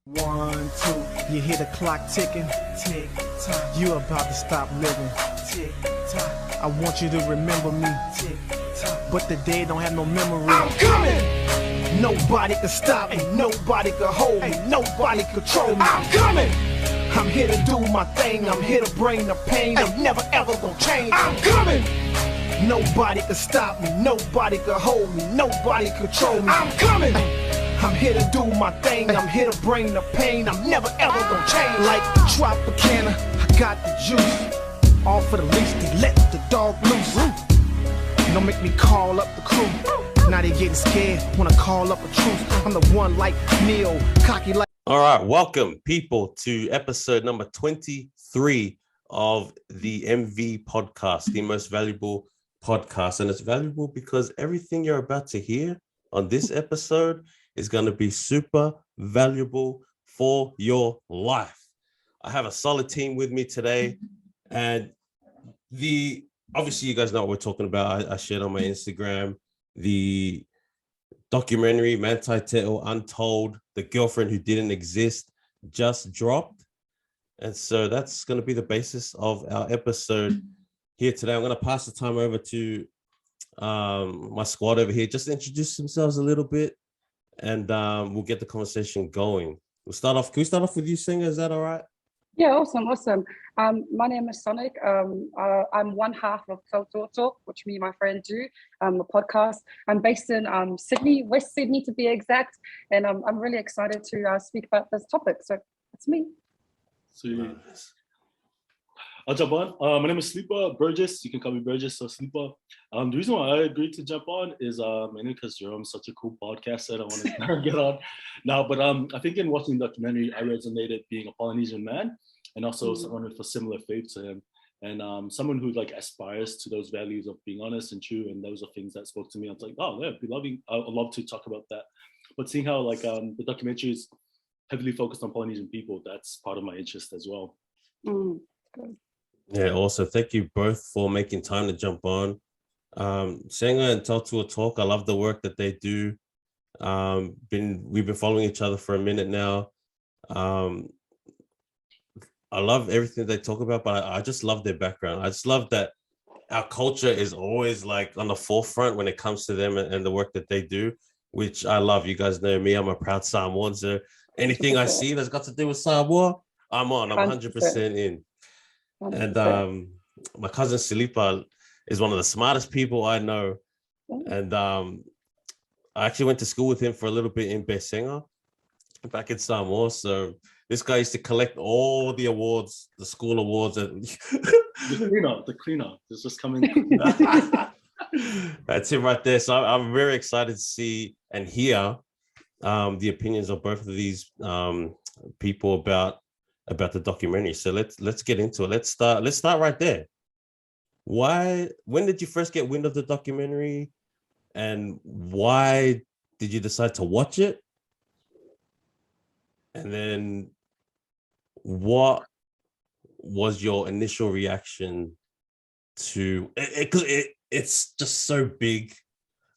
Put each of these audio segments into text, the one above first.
1, 2, you hear the clock ticking, tick tock. You about to stop living, tick tock. I want you to remember me, tick tock. But the dead don't have no memory. I'm coming. Nobody can stop me, nobody can hold me, nobody control me. I'm coming. I'm here to do my thing, I'm here to bring the pain. I'm never ever gonna change. I'm coming. Nobody can stop me, nobody can hold me, nobody control me. I'm coming. I'm here to do my thing, I'm here to bring the pain. I'm never ever gonna change. Like Tropicana, I got the juice. All for the least, they let the dog loose. Don't make me call up the crew. Now they getting scared when I call up a truce. I'm the one like Neil, cocky like. All right, welcome people to episode number 23 of the MV podcast, the most valuable podcast. And it's valuable because everything you're about to hear on this episode is going to be super valuable for your life. I have a solid team with me today, and obviously you guys know what we're talking about. I shared on my Instagram the documentary man-titled Untold, the Girlfriend Who Didn't Exist, just dropped. And so that's going to be the basis of our episode here today. I'm going to pass the time over to my squad over here. Just introduce themselves a little bit, and we'll get the conversation going. Can we start off with you, Singer? Is that all right? Yeah, awesome. My name is Sonic. I'm one half of Tautua Talk, which me and my friend do, a podcast. I'm based in Sydney, West Sydney to be exact, and I'm really excited to speak about this topic. So that's me. Sweet. I'll jump on. My name is Silipa Burgess. You can call me Burgess or Silipa. The reason why I agreed to jump on is mainly because Jerome's such a cool podcaster. I don't want to get on now, but I think in watching the documentary, I resonated being a Polynesian man and also someone with a similar faith to him, and someone who like aspires to those values of being honest and true. And those are things that spoke to me. I was like, oh yeah, I'd love to talk about that. But seeing how like the documentary is heavily focused on Polynesian people, that's part of my interest as well. Good. Yeah, also thank you both for making time to jump on. Sanga and Tautua Talk, I love the work that they do. We've been following each other for a minute now. I love everything they talk about, but I just love their background. I just love that our culture is always like on the forefront when it comes to them and the work that they do, which I love. You guys know me, I'm a proud Samoan, so anything I see that's got to do with Samoa, I'm 100% in. And my cousin Silipa is one of the smartest people I know. And I actually went to school with him for a little bit in Besenga, back in Samoa. So this guy used to collect all the awards, the school awards. And the cleaner is just coming. That's it right there. So I'm very excited to see and hear the opinions of both of these people about the documentary. So let's get into it. Let's start right there. When did you first get wind of the documentary, and why did you decide to watch it? And then what was your initial reaction to it? Because it's just so big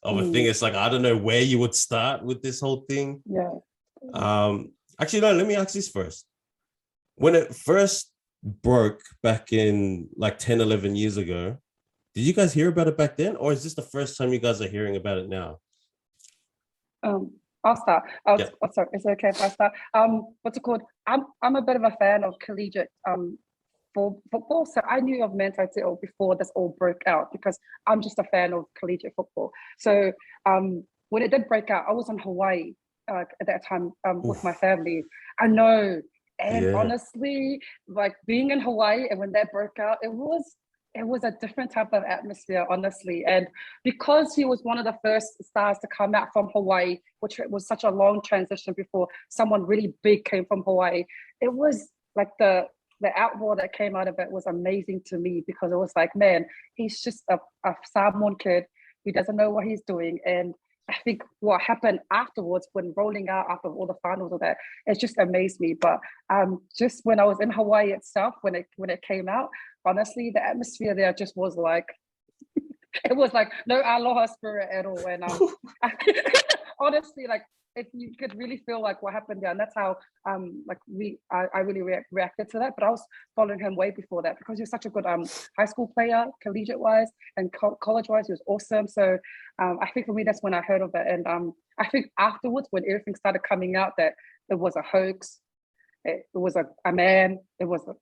of a thing. It's like, I don't know where you would start with this whole thing. Yeah. Actually, no, let me ask this first. When it first broke back in like 10, 11 years ago, did you guys hear about it back then? Or is this the first time you guys are hearing about it now? I'll start. Sorry, is it okay if I start? What's it called? I'm a bit of a fan of collegiate football. So I knew of man-titled before this all broke out because I'm just a fan of collegiate football. So when it did break out, I was in Hawaii at that time with my family. I know. And honestly, like being in Hawaii and when that broke out, it was a different type of atmosphere, honestly. And because he was one of the first stars to come out from Hawaii, which was such a long transition before someone really big came from Hawaii, it was like the outroar that came out of it was amazing to me, because it was like, man, he's just a Samoan kid who doesn't know what he's doing. And I think what happened afterwards, when rolling out after all the finals of that, it just amazed me. But just when I was in Hawaii itself, when it came out, honestly, the atmosphere there just was like, it was like no aloha spirit at all. And honestly, like if you could really feel like what happened there, and that's how like I really reacted to that. But I was following him way before that because he was such a good high school player, collegiate wise, and college wise, he was awesome. So I think for me that's when I heard of it, and I think afterwards when everything started coming out that it was a hoax, it was a man, it was a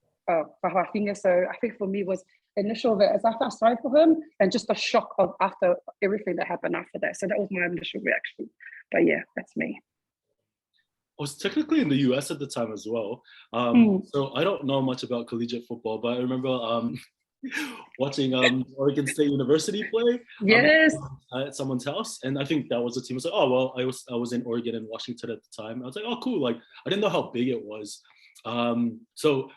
Fahafinga. So I think for me was initial that as I felt sorry for him and just the shock of after everything that happened after that. So that was my initial reaction. But yeah, that's me. I was technically in the US at the time as well. So I don't know much about collegiate football, but I remember watching Oregon State University play Yes. at someone's house. And I think that was the team. I was like, oh, well, I was in Oregon and Washington at the time. I was like, oh, cool. Like, I didn't know how big it was. So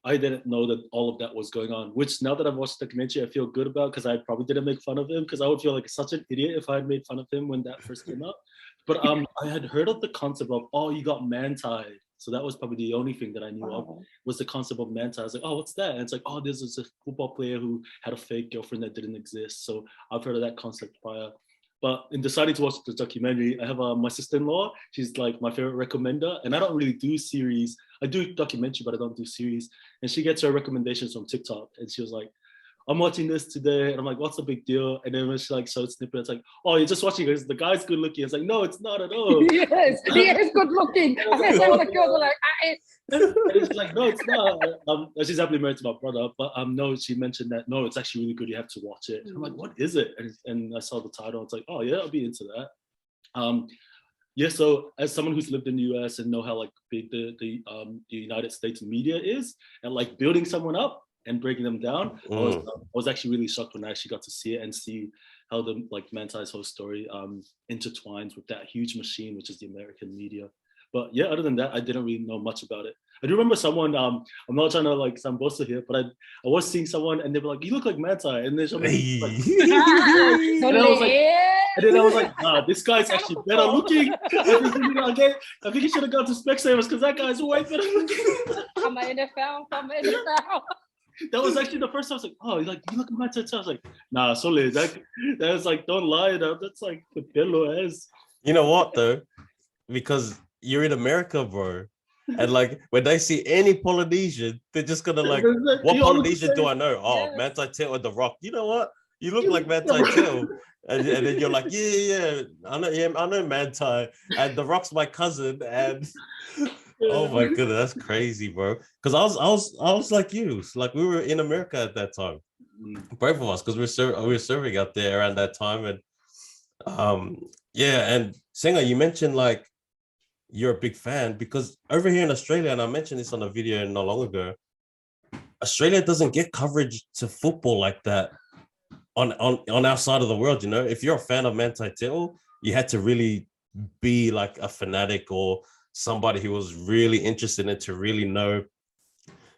I didn't know that all of that was going on, which now that I've watched the documentary, I feel good about because I probably didn't make fun of him because I would feel like such an idiot if I had made fun of him when that first came out. But I had heard of the concept of, oh, you got man-tied. So that was probably the only thing that I knew of was the concept of man-tied. I was like, oh, what's that? And it's like, oh, this is a football player who had a fake girlfriend that didn't exist. So I've heard of that concept prior. But in deciding to watch the documentary, I have my sister-in-law. She's like my favorite recommender. And I don't really do series. I do documentary, but I don't do series. And she gets her recommendations from TikTok. And she was like, I'm watching this today. And I'm like, what's the big deal? And then when she like showed snippet, it's like, oh, you're just watching because the guy's good looking. It's like, no, it's not at all. Yes, he is good looking. I guess all the girls are like, and it's like, no, it's not. She's happily married to my brother, but no, she mentioned that, no, it's actually really good. You have to watch it. And I'm like, what is it? And I saw the title. It's like, oh yeah, I'll be into that. Yeah, so as someone who's lived in the US and know how like big the United States media is, and like building someone up and breaking them down, I was actually really shocked when I actually got to see it and see how the like Mantai's whole story intertwines with that huge machine, which is the American media. But yeah, other than that, I didn't really know much about it. I do remember someone, I'm not trying to like sound boastful here, but I was seeing someone and they were like, you look like Mantai. And then somebody like, and then I was like, nah, this guy's actually better looking. I think he should have gone to Specsavers because that guy's way better looking. From NFL. That was actually the first time I was like, oh, like, you look at my tattoo. I was like, nah, Sole, that was like, don't lie. That's like the pillow as. You know what though? Because you're in America, bro. And like when they see any Polynesian, they're just gonna like, what Polynesian do I know? Oh, Mantai Teo or The Rock. You know what? You look like Mantai Teo. And then you're like, yeah, I know Mantai. And The Rock's my cousin. And oh my goodness, that's crazy, bro. Because I was like you. Like we were in America at that time. Both of us, because we were serving out there around that time. And yeah, and Singer, you mentioned like you're a big fan because over here in Australia, and I mentioned this on a video not long ago, Australia doesn't get coverage to football like that on our side of the world. You know, if you're a fan of Mantai Teo, you had to really be like a fanatic or somebody who was really interested in to really know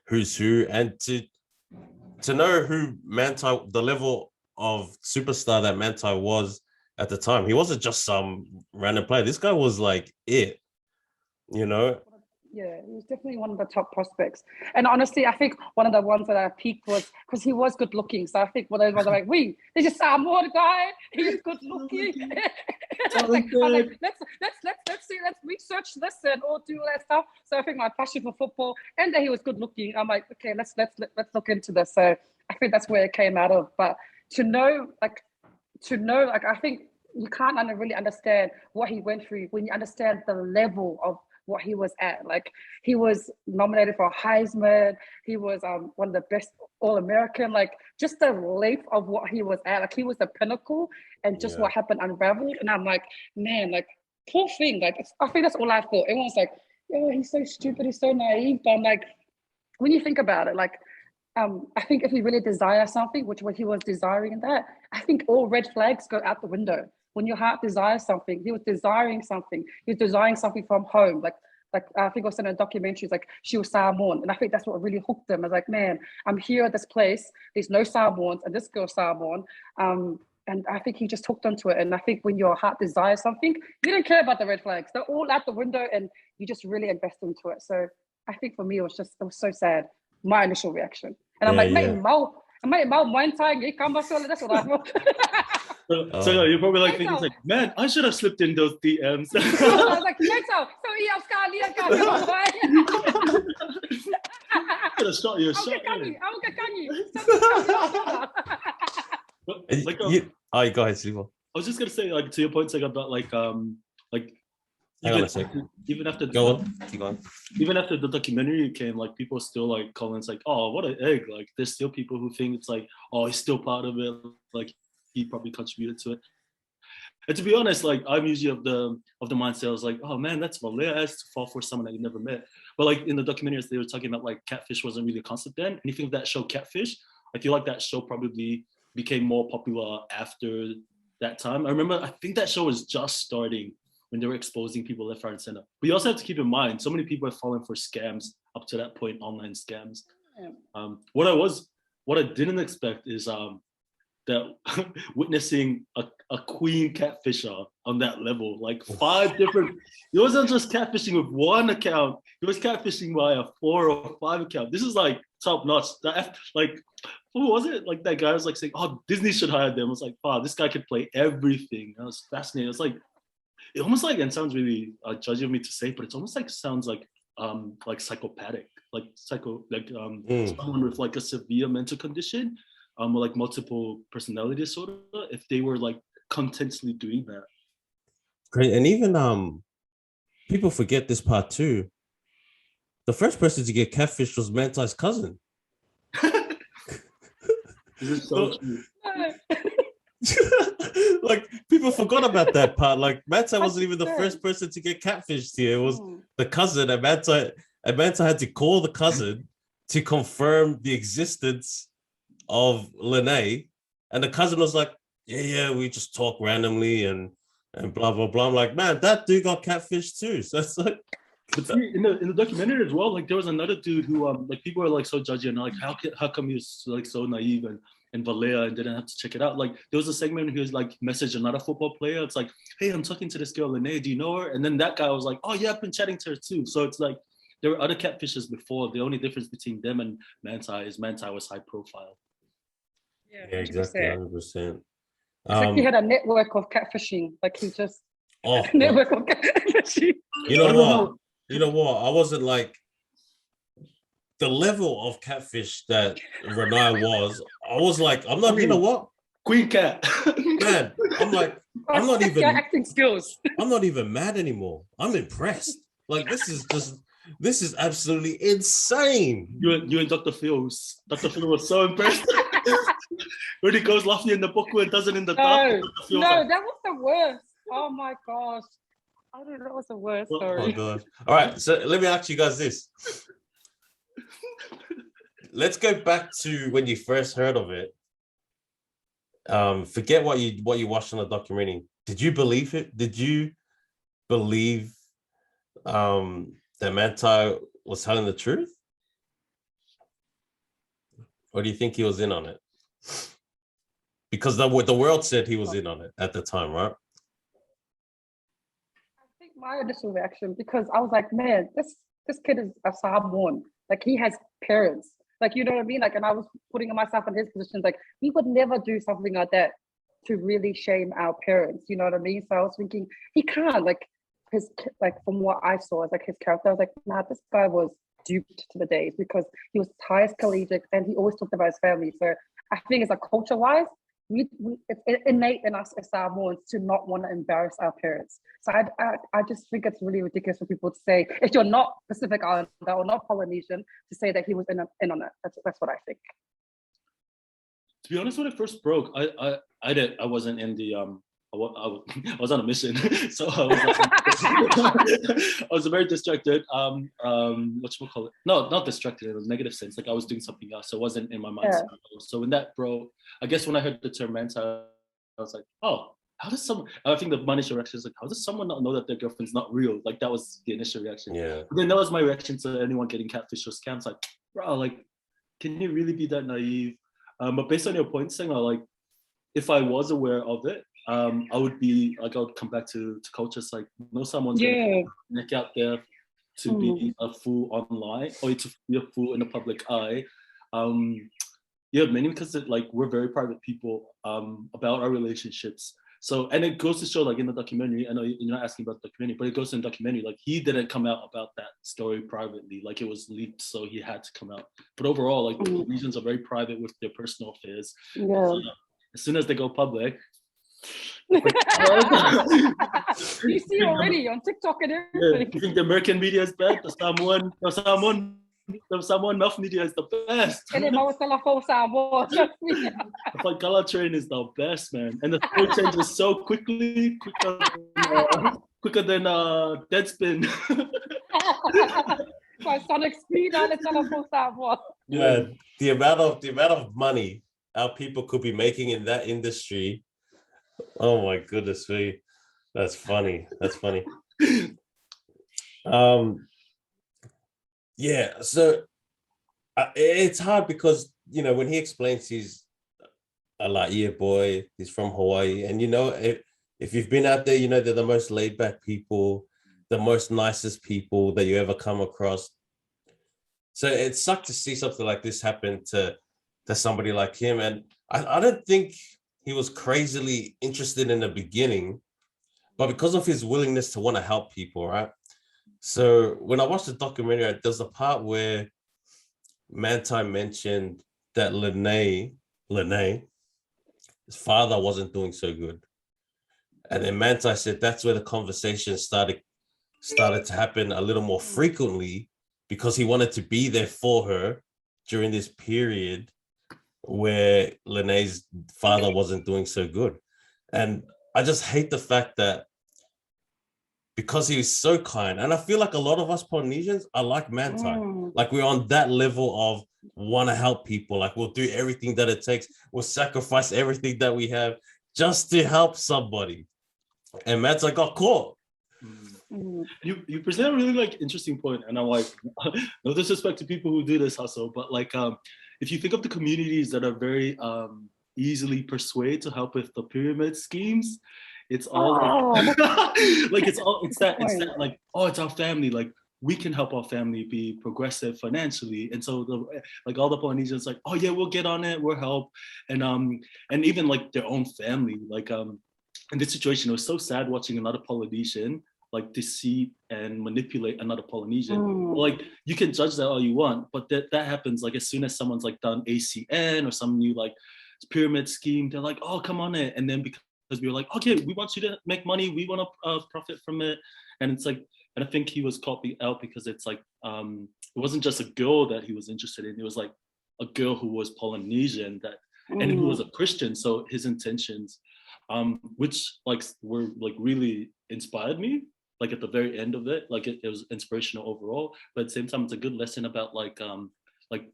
who's who and to know who Mantai, the level of superstar that Mantai was at the time. He wasn't just some random player. This guy was like it, you know? Yeah, he was definitely one of the top prospects. And honestly, I think one of the ones that I peaked was because he was good looking. So I think one of those ones are like, wait, there's a Samoan guy. He's good looking. I was like, let's see, let's research this and all do that stuff. So I think my passion for football and that he was good looking, I'm like, okay, let's look into this. So I think that's where it came out of. But to know, I think you can't really understand what he went through when you understand the level of what he was at. Like he was nominated for a Heisman. He was one of the best All-American. Like just the length of what he was at. Like he was the pinnacle, and just what happened unraveled. And I'm like, man, like poor thing. Like I think that's all I thought. Everyone's like, oh, he's so stupid. He's so naive. But I'm like, when you think about it, like. I think if he really desires something, which what he was desiring in that, I think all red flags go out the window. When your heart desires something, he was desiring something. He was desiring something from home. Like I think I was in a documentary, like she was Samoan. And I think that's what really hooked him. I was like, man, I'm here at this place. There's no Samoans and this girl's Samoan. And I think he just hooked onto it. And I think when your heart desires something, you don't care about the red flags. They're all out the window and you just really invest into it. So I think for me, it was so sad. My initial reaction. And I'm like, mate, Mau Mantai, that's what I thought. So you're probably like thinking, like, man, I should have slipped in those DMs. I was like, Metal, so iya sekali kan. Could have shot you a shot. Aku kekangi. Oh, go ahead, Silipa. I was just gonna say, like, to your point, like about like Hang on a second. Even after Keep going. even after the documentary came, like people still like comments like, oh, what an egg. Like there's still people who think it's like, oh, he's still part of it, like he probably contributed to it. And to be honest, like I'm usually of the mindset, I was like, oh man, that's Valea to fall for someone that you never met. But like in the documentaries, they were talking about like catfish wasn't really a concept then. And you think of that show Catfish, I feel like that show probably became more popular after that time. I remember, I think that show was just starting when they were exposing people left, right, and center. But you also have to keep in mind, so many people have fallen for scams up to that point, online scams. What I didn't expect is that witnessing a queen catfisher on that level, like 5 different, it wasn't just catfishing with one account, it was catfishing by a 4 or 5 account. This is like top notch. Like, who was it? Like that guy was like saying, oh, Disney should hire them. I was like, wow, this guy could play everything. That was fascinating. It's like, it almost like, and sounds really judgy of me to say, but it's almost like sounds like psychopathic, like someone with like a severe mental condition, or like multiple personality disorder, if they were like continuously doing that. Great. And even people forget this part too. The first person to get catfished was Mantai's cousin. This is so true. Like people forgot about that part. Like Mantai wasn't even the first person to get catfished here. It was the cousin, and Mantai had to call the cousin to confirm the existence of Lene. And the cousin was like, yeah, we just talk randomly and blah blah blah. I'm like, man, that dude got catfished too. So it's like, but see, in the documentary as well, like there was another dude who like people were like so judgy and like how come he was like so naive and Valea and didn't have to check it out. Like there was a segment who was like messaged another football player. It's like, hey, I'm talking to this girl, Lene, do you know her? And then that guy was like, oh yeah, I've been chatting to her too. So it's like there were other catfishes before. The only difference between them and Mantai is Mantai was high profile. Yeah, exactly, 100%. It's like he had a network of catfishing. Like he just network of catfishing. You know what? I wasn't like the level of catfish that Renai was. I was like, I'm not. You know what? Queen cat. Man, I'm like, I'm not even acting skills. I'm not even mad anymore. I'm impressed. Like this is absolutely insane. You and Dr. Phil was so impressed. When he goes laughing in the book and does it in the dark. No, that was the worst. Oh my gosh. I don't know, that was the worst. Sorry. Oh my gosh. All right, so let me ask you guys this. Let's go back to when you first heard of it. Forget what you watched on the documentary. Did you believe it? Did you believe that Mantai was telling the truth? Or do you think he was in on it? Because the world said he was in on it at the time, right? I think my initial reaction, because I was like, man, this kid is a Samoan. Like he has parents. Like, you know what I mean? Like, and I was putting myself in his position. Like, we would never do something like that to really shame our parents. You know what I mean? So I was thinking, he can't. Like, from what I saw, as like his character, I was like, nah, this guy was duped to the days because he was highest collegiate and he always talked about his family. So I think it's like culture-wise, it's innate in us as Samoans to not want to embarrass our parents. So I just think it's really ridiculous for people to say, if you're not Pacific Islander or not Polynesian, to say that he was in on it. That's what I think. To be honest, when it first broke, I wasn't in the I was on a mission, so I was very distracted. Whatchamacallit? No, not distracted in a negative sense. Like I was doing something else, so it wasn't in my mind. Yeah. So when that broke, I guess when I heard the term Mantai, I was like, oh, how does someone? I think the initial reaction is like, how does someone not know that their girlfriend's not real? Like that was the initial reaction. Yeah. But then that was my reaction to anyone getting catfish or scams. Like, bro, like, can you really be that naive? But based on your point, saying like, if I was aware of it, I would come back to culture. It's like, no, someone's gonna neck out there to be a fool online or to be a fool in the public eye. Yeah, mainly because like we're very private people about our relationships. So, and it goes to show, like in the documentary, I know you're not asking about the documentary, but it goes in the documentary, like he didn't come out about that story privately, like it was leaked, so he had to come out. But overall, like the Polynesians are very private with their personal affairs. Yeah. As soon as they go public, You see already on TikTok and everything. Yeah, you think the American media is bad? The Samoan Mouth media is the best. And then bawa telefon Samoa. The Whaikala train is the best, man. And the story changes so quickly, quicker than Deadspin. By sonic speed on the telefon Samoa. Yeah, the amount of money our people could be making in that industry. Oh my goodness me. That's funny. Yeah, so it's hard because, you know, when he explains he's a Laie boy, he's from Hawaii, and, you know, if you've been out there, you know, they're the most laid back people, the most nicest people that you ever come across. So it sucked to see something like this happen to somebody like him. And I don't think he was crazily interested in the beginning, but because of his willingness to want to help people, right? So when I watched the documentary, there's a part where Manti mentioned that Lene, his father wasn't doing so good. And then Manti said that's where the conversation started to happen a little more frequently, because he wanted to be there for her during this period where Lene's father wasn't doing so good. And I just hate the fact that because he was so kind, and I feel like a lot of us Polynesians are like Manti, like we're on that level of want to help people, like we'll do everything that it takes, we'll sacrifice everything that we have just to help somebody. And Manti got caught. You present a really like interesting point, and I'm like, no disrespect to people who do this hustle, but like if you think of the communities that are very easily persuaded to help with the pyramid schemes, it's all like it's that like, oh, it's our family, like we can help our family be progressive financially, and so like all the Polynesians like, oh yeah, we'll get on it, we'll help, and even like their own family, like in this situation, it was so sad watching another Polynesian like deceive and manipulate another Polynesian. Like you can judge that all you want, but that happens like as soon as someone's like done ACN or some new like pyramid scheme, they're like, oh, come on it. And then because we were like, okay, we want you to make money, we want to profit from it. And it's like, and I think he was caught out because it's like, it wasn't just a girl that he was interested in, it was like a girl who was Polynesian and who was a Christian. So his intentions, which like were like really inspired me, like at the very end of it, like it was inspirational overall, but at the same time it's a good lesson about like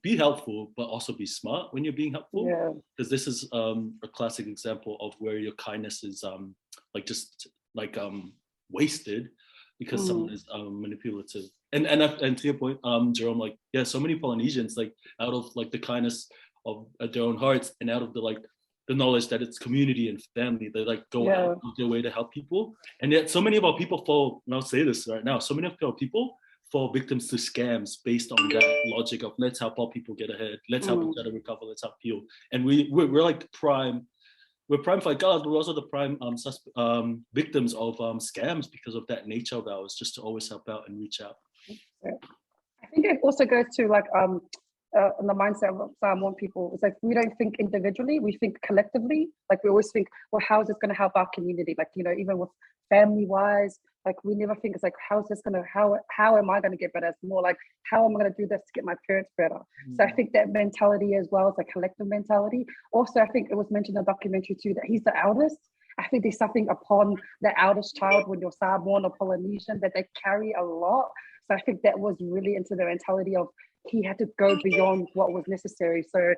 be helpful but also be smart when you're being helpful, because this is a classic example of where your kindness is like just like wasted because someone is manipulative. And to your point, Jerome, like yeah, so many Polynesians like out of like the kindness of their own hearts and out of the like the knowledge that it's community and family, they like go out of their way to help people. And yet so many of our people fall, and I'll say this right now, so many of our people fall victims to scams based on that logic of let's help our people get ahead, let's help each other recover, let's help heal. And we're like we're prime Whaikalas, but we're also the prime victims of scams because of that nature of ours, just to always help out and reach out. I think it also goes to like in the mindset of Samoan people, it's like we don't think individually, we think collectively. Like we always think, well, how is this going to help our community? Like, you know, even with family wise, like we never think it's like, how is this going to, how am I going to get better? It's more like, how am I going to do this to get my parents better? So I think that mentality as well is a collective mentality. Also, I think it was mentioned in the documentary too, that he's the eldest. I think there's something upon the eldest child when you're Samoan or Polynesian that they carry a lot. So I think that was really into the mentality of he had to go beyond what was necessary. So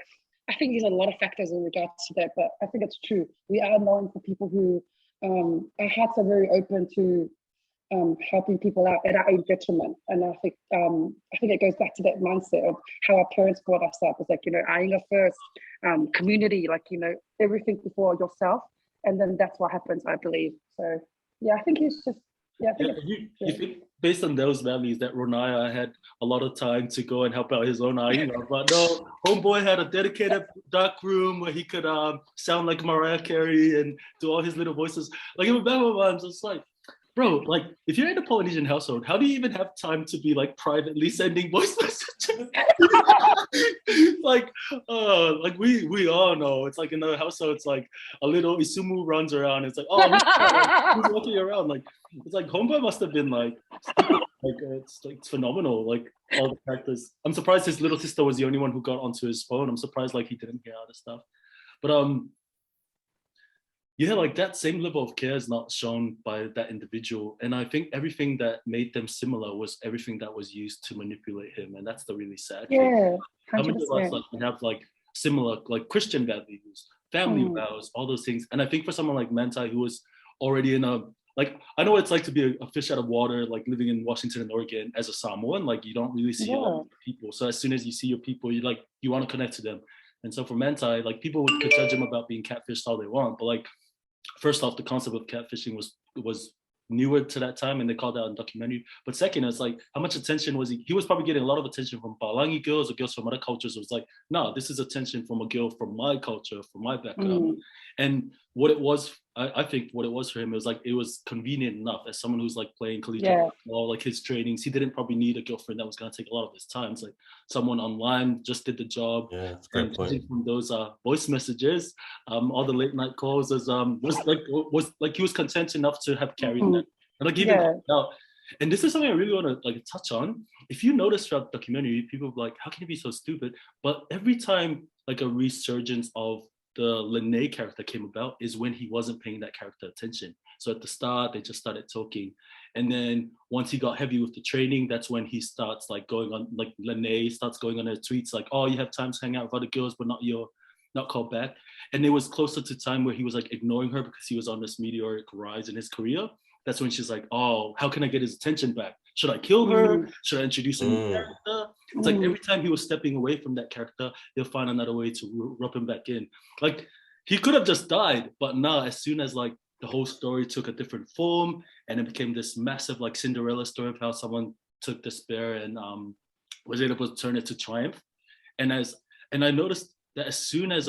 I think there's a lot of factors in regards to that, but I think it's true. We are known for people who, our hearts are very open to helping people out at our own detriment. And I think it goes back to that mindset of how our parents brought us up. It's like, you know, ainga first, community, like, you know, everything before yourself. And then that's what happens, I believe. So yeah, I think he's just Yeah, I think you think based on those values that Ronaya had a lot of time to go and help out his own but no, homeboy had a dedicated dark room where he could sound like Mariah Carey and do all his little voices. Like in the back of my mind, it's like, bro, like if you're in a Polynesian household, how do you even have time to be like privately sending voice messages? like we all know it's like in the household, it's like a little Isumu runs around. It's like, oh, who's walking around? Like it's like homeboy must have been like it's phenomenal. Like all the characters. I'm surprised his little sister was the only one who got onto his phone. I'm surprised like he didn't hear other stuff. But yeah, like that same level of care is not shown by that individual. And I think everything that made them similar was everything that was used to manipulate him. And that's the really sad thing. Yeah, 100%. How many of us like, have like similar like Christian values, family vows, all those things. And I think for someone like Manti, who was already in a, like, I know what it's like to be a fish out of water, like living in Washington and Oregon as a Samoan, like you don't really see a lot of people. So as soon as you see your people, you like, you want to connect to them. And so for Manti, like people could judge him about being catfished all they want, but like, first off, the concept of catfishing was newer to that time, and they called out in documentary. But second, it's like how much attention was he? He was probably getting a lot of attention from Palangi girls or girls from other cultures. It was like, no, this is attention from a girl from my culture, from my background. And what it was, I think what it was for him, it was convenient enough as someone who's like playing collegiate or like his trainings. He didn't probably need a girlfriend that was going to take a lot of his time. It's like someone online just did the job. Yeah, that's a great point. From those voice messages, all the late night calls, was like he was content enough to have carried that. And like even now, and this is something I really want to like touch on. If you notice throughout the documentary, people are like, how can you be so stupid? But every time like a resurgence of the Lene character came about is when he wasn't paying that character attention. So at the start, they just started talking. And then once he got heavy with the training, that's when he starts like going on, like Lene starts going on her tweets like, oh, you have time to hang out with other girls, but not called back. And it was closer to time where he was like ignoring her because he was on this meteoric rise in his career. That's when she's like, oh, how can I get his attention back? Should I kill her? Should I introduce a new character? It's like every time he was stepping away from that character, he'll find another way to rub him back in. Like he could have just died, but now as soon as like the whole story took a different form and it became this massive like Cinderella story of how someone took despair and was able to turn it to triumph. And I noticed that as soon as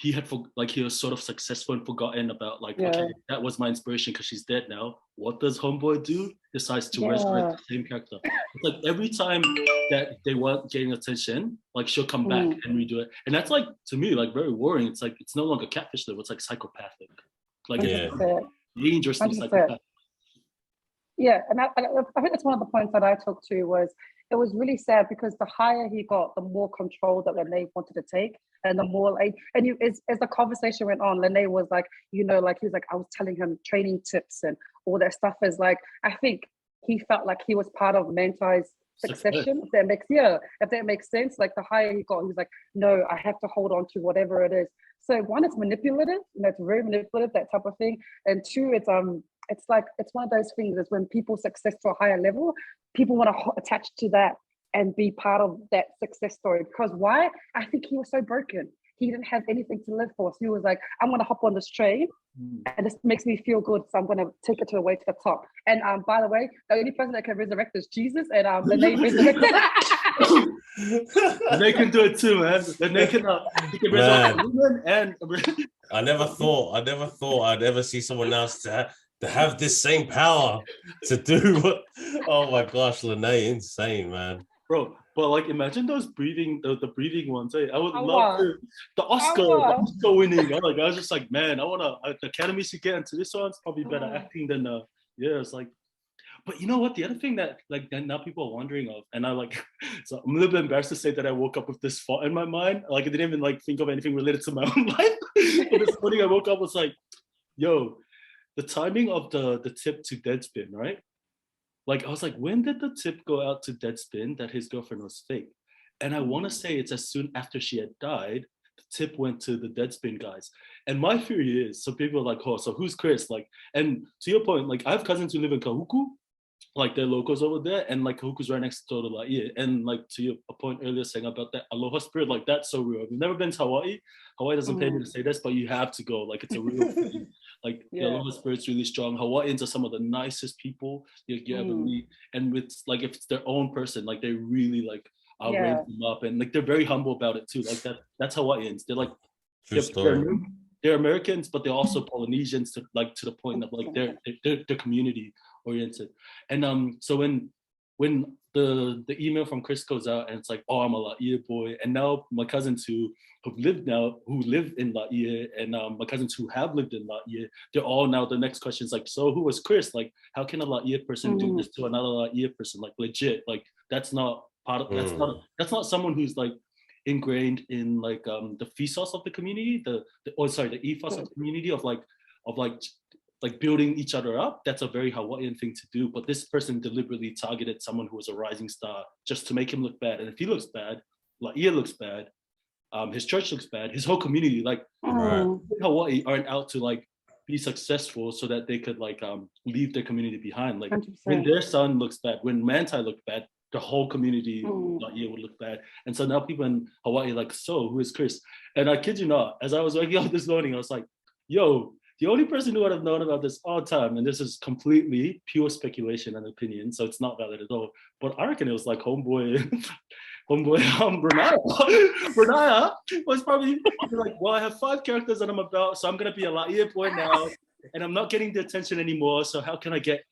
he was sort of successful and forgotten about like, okay, that was my inspiration because she's dead now. What does homeboy do? Decides to resurrect the same character. It's like every time that they weren't getting attention, like she'll come back and redo it. And that's like, to me, like very worrying. It's like, it's no longer catfish level, it's like psychopathic. Like dangerously psychopathic. Yeah, and I think that's one of the points that I took to was, it was really sad because the higher he got, the more control that Lene wanted to take, and the more like, and as the conversation went on, Lene was like, you know, like he was like, I was telling him training tips and all that stuff. Is like, I think he felt like he was part of Manti's succession. If that makes sense. Like the higher he got, he was like, no, I have to hold on to whatever it is. So one, it's manipulative, and it's very manipulative, that type of thing. And two, it's like, it's one of those things is when people success to a higher level, people want to attach to that and be part of that success story. Because why? I think he was so broken. He didn't have anything to live for. So he was like, I'm going to hop on this train and this makes me feel good. So I'm going to take it to the way to the top. And by the way, the only person that can resurrect is Jesus, and Lene resurrected. They can do it too, man. They can resurrect women and I never thought I'd ever see someone else to have this same power to do what, oh my gosh, Lene, insane, man. Bro, but like imagine those breathing, the breathing ones. I would love to, the Oscar winning. I was just like, man, I wanna the Academy should get into this one. It's probably better acting than it's like. But you know what? The other thing that like now people are wondering of, and I like, so I'm a little bit embarrassed to say that I woke up with this thought in my mind. Like I didn't even like think of anything related to my own life. But this morning I woke up was like, yo, the timing of the tip to Deadspin, right? Like I was like, when did the tip go out to Deadspin that his girlfriend was fake? And I want to say it's as soon after she had died, the tip went to the Deadspin guys. And my theory is, so people are like, oh, so who's Chris? Like, and to your point, like I have cousins who live in Kahuku, like they're locals over there, and like Kahuku's right next door to Laie. And like to your point earlier saying about that aloha spirit, like that's so real. If you've never been to Hawaii, Hawaii doesn't pay me to say this, but you have to go. Like it's a real thing. Like the Aloha spirit's really strong. Hawaiians are some of the nicest people you ever meet, and with like if it's their own person, like they really like raise them up, and like they're very humble about it too. Like that's Hawaiians. They're like they're Americans, but they're also Polynesians to the point of like they're community oriented. And so when the email from Chris goes out and it's like, oh, I'm a Laie boy, and now my cousins who live in Laie, and my cousins who have lived in Laie, they're all now, the next question is like, so who was Chris? Like, how can a Laie person do this to another Laie person? Like legit, like that's not part of that's not someone who's like ingrained in like the ethos of the community, the ethos of the community of building each other up. That's a very Hawaiian thing to do. But this person deliberately targeted someone who was a rising star just to make him look bad. And if he looks bad, Laie looks bad, his church looks bad, his whole community, like Hawaii aren't out to like be successful so that they could like leave their community behind. Like 100%. When their son looks bad, when Manti looked bad, the whole community Laie would look bad. And so now people in Hawaii like, so who is Chris? And I kid you not, as I was waking up this morning, I was like, yo, the only person who would have known about this all the time, and this is completely pure speculation and opinion, so it's not valid at all, but I reckon it was like homeboy Renaya. Renaya was probably like, well, I have 5 characters that I'm about, so I'm going to be a Laie boy now, and I'm not getting the attention anymore, so how can I get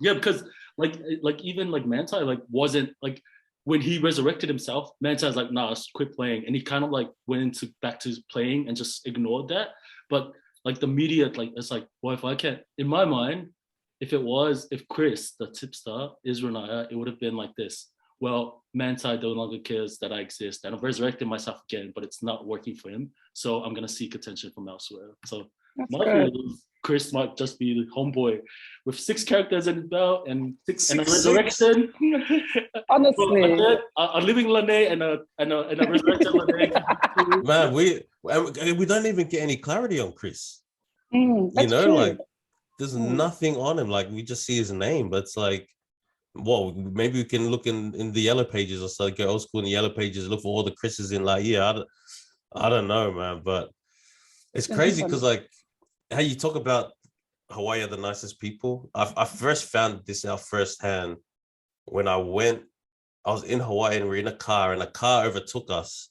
yeah, because like even like Manti like wasn't like, when he resurrected himself, Manti was like, nah, quit playing, and he kind of like went back to playing and just ignored that. But like the media, like it's like, well, if I can't, in my mind, if Chris, the tipster, is Renaya, it would have been like this. Well, Manti no longer cares that I exist, and I've resurrected myself again, but it's not working for him, so I'm gonna seek attention from elsewhere. So my feeling is Chris might just be the homeboy with 6 characters in his belt and a resurrection. Honestly, a living Lene and a resurrected Lene. Man, we don't even get any clarity on Chris. True. Like there's nothing on him. Like we just see his name, but it's like, well, maybe we can look in the yellow pages or so, go old school in the yellow pages, look for all the Chris's in Laie. I don't know, man, but it's crazy because like how you talk about Hawaii are the nicest people. I first found this out firsthand when I was in Hawaii and we were in a car, and a car overtook us,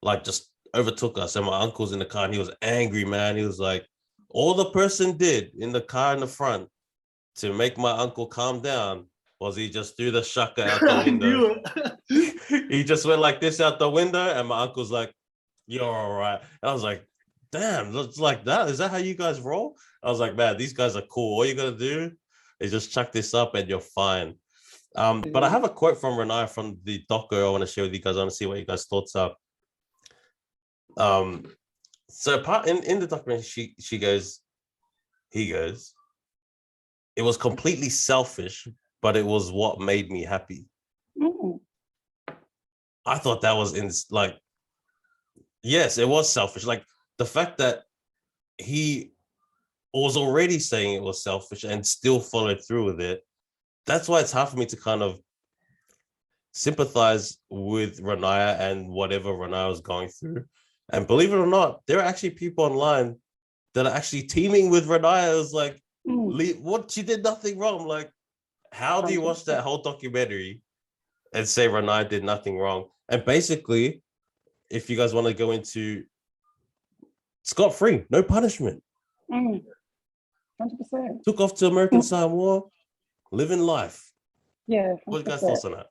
and my uncle's in the car and he was angry, man. He was like, all the person did in the car in the front to make my uncle calm down was he just threw the shaka out the window. He just went like this out the window, and my uncle's like, you're all right. And I was like, damn, it's like that. Is that how you guys roll? I was like, man, these guys are cool. All you gotta do is just chuck this up and you're fine. But I have a quote from Renaya from the doco I want to share with you guys. I want to see what you guys' thoughts are. So part in the documentary, he goes, it was completely selfish, but it was what made me happy. I thought that was yes, it was selfish. Like the fact that he was already saying it was selfish and still followed through with it. That's why it's hard for me to kind of sympathize with Renaya and whatever Renaya was going through. And believe it or not, there are actually people online that are actually teaming with Renaya. It was like, what? She did nothing wrong. Like, how do you watch that whole documentary and say Renaya did nothing wrong? And basically, if you guys want to go into scot-free, no punishment. 100%. Took off to American Samoa, living life. Yeah. 100%. What are you guys' thoughts on that?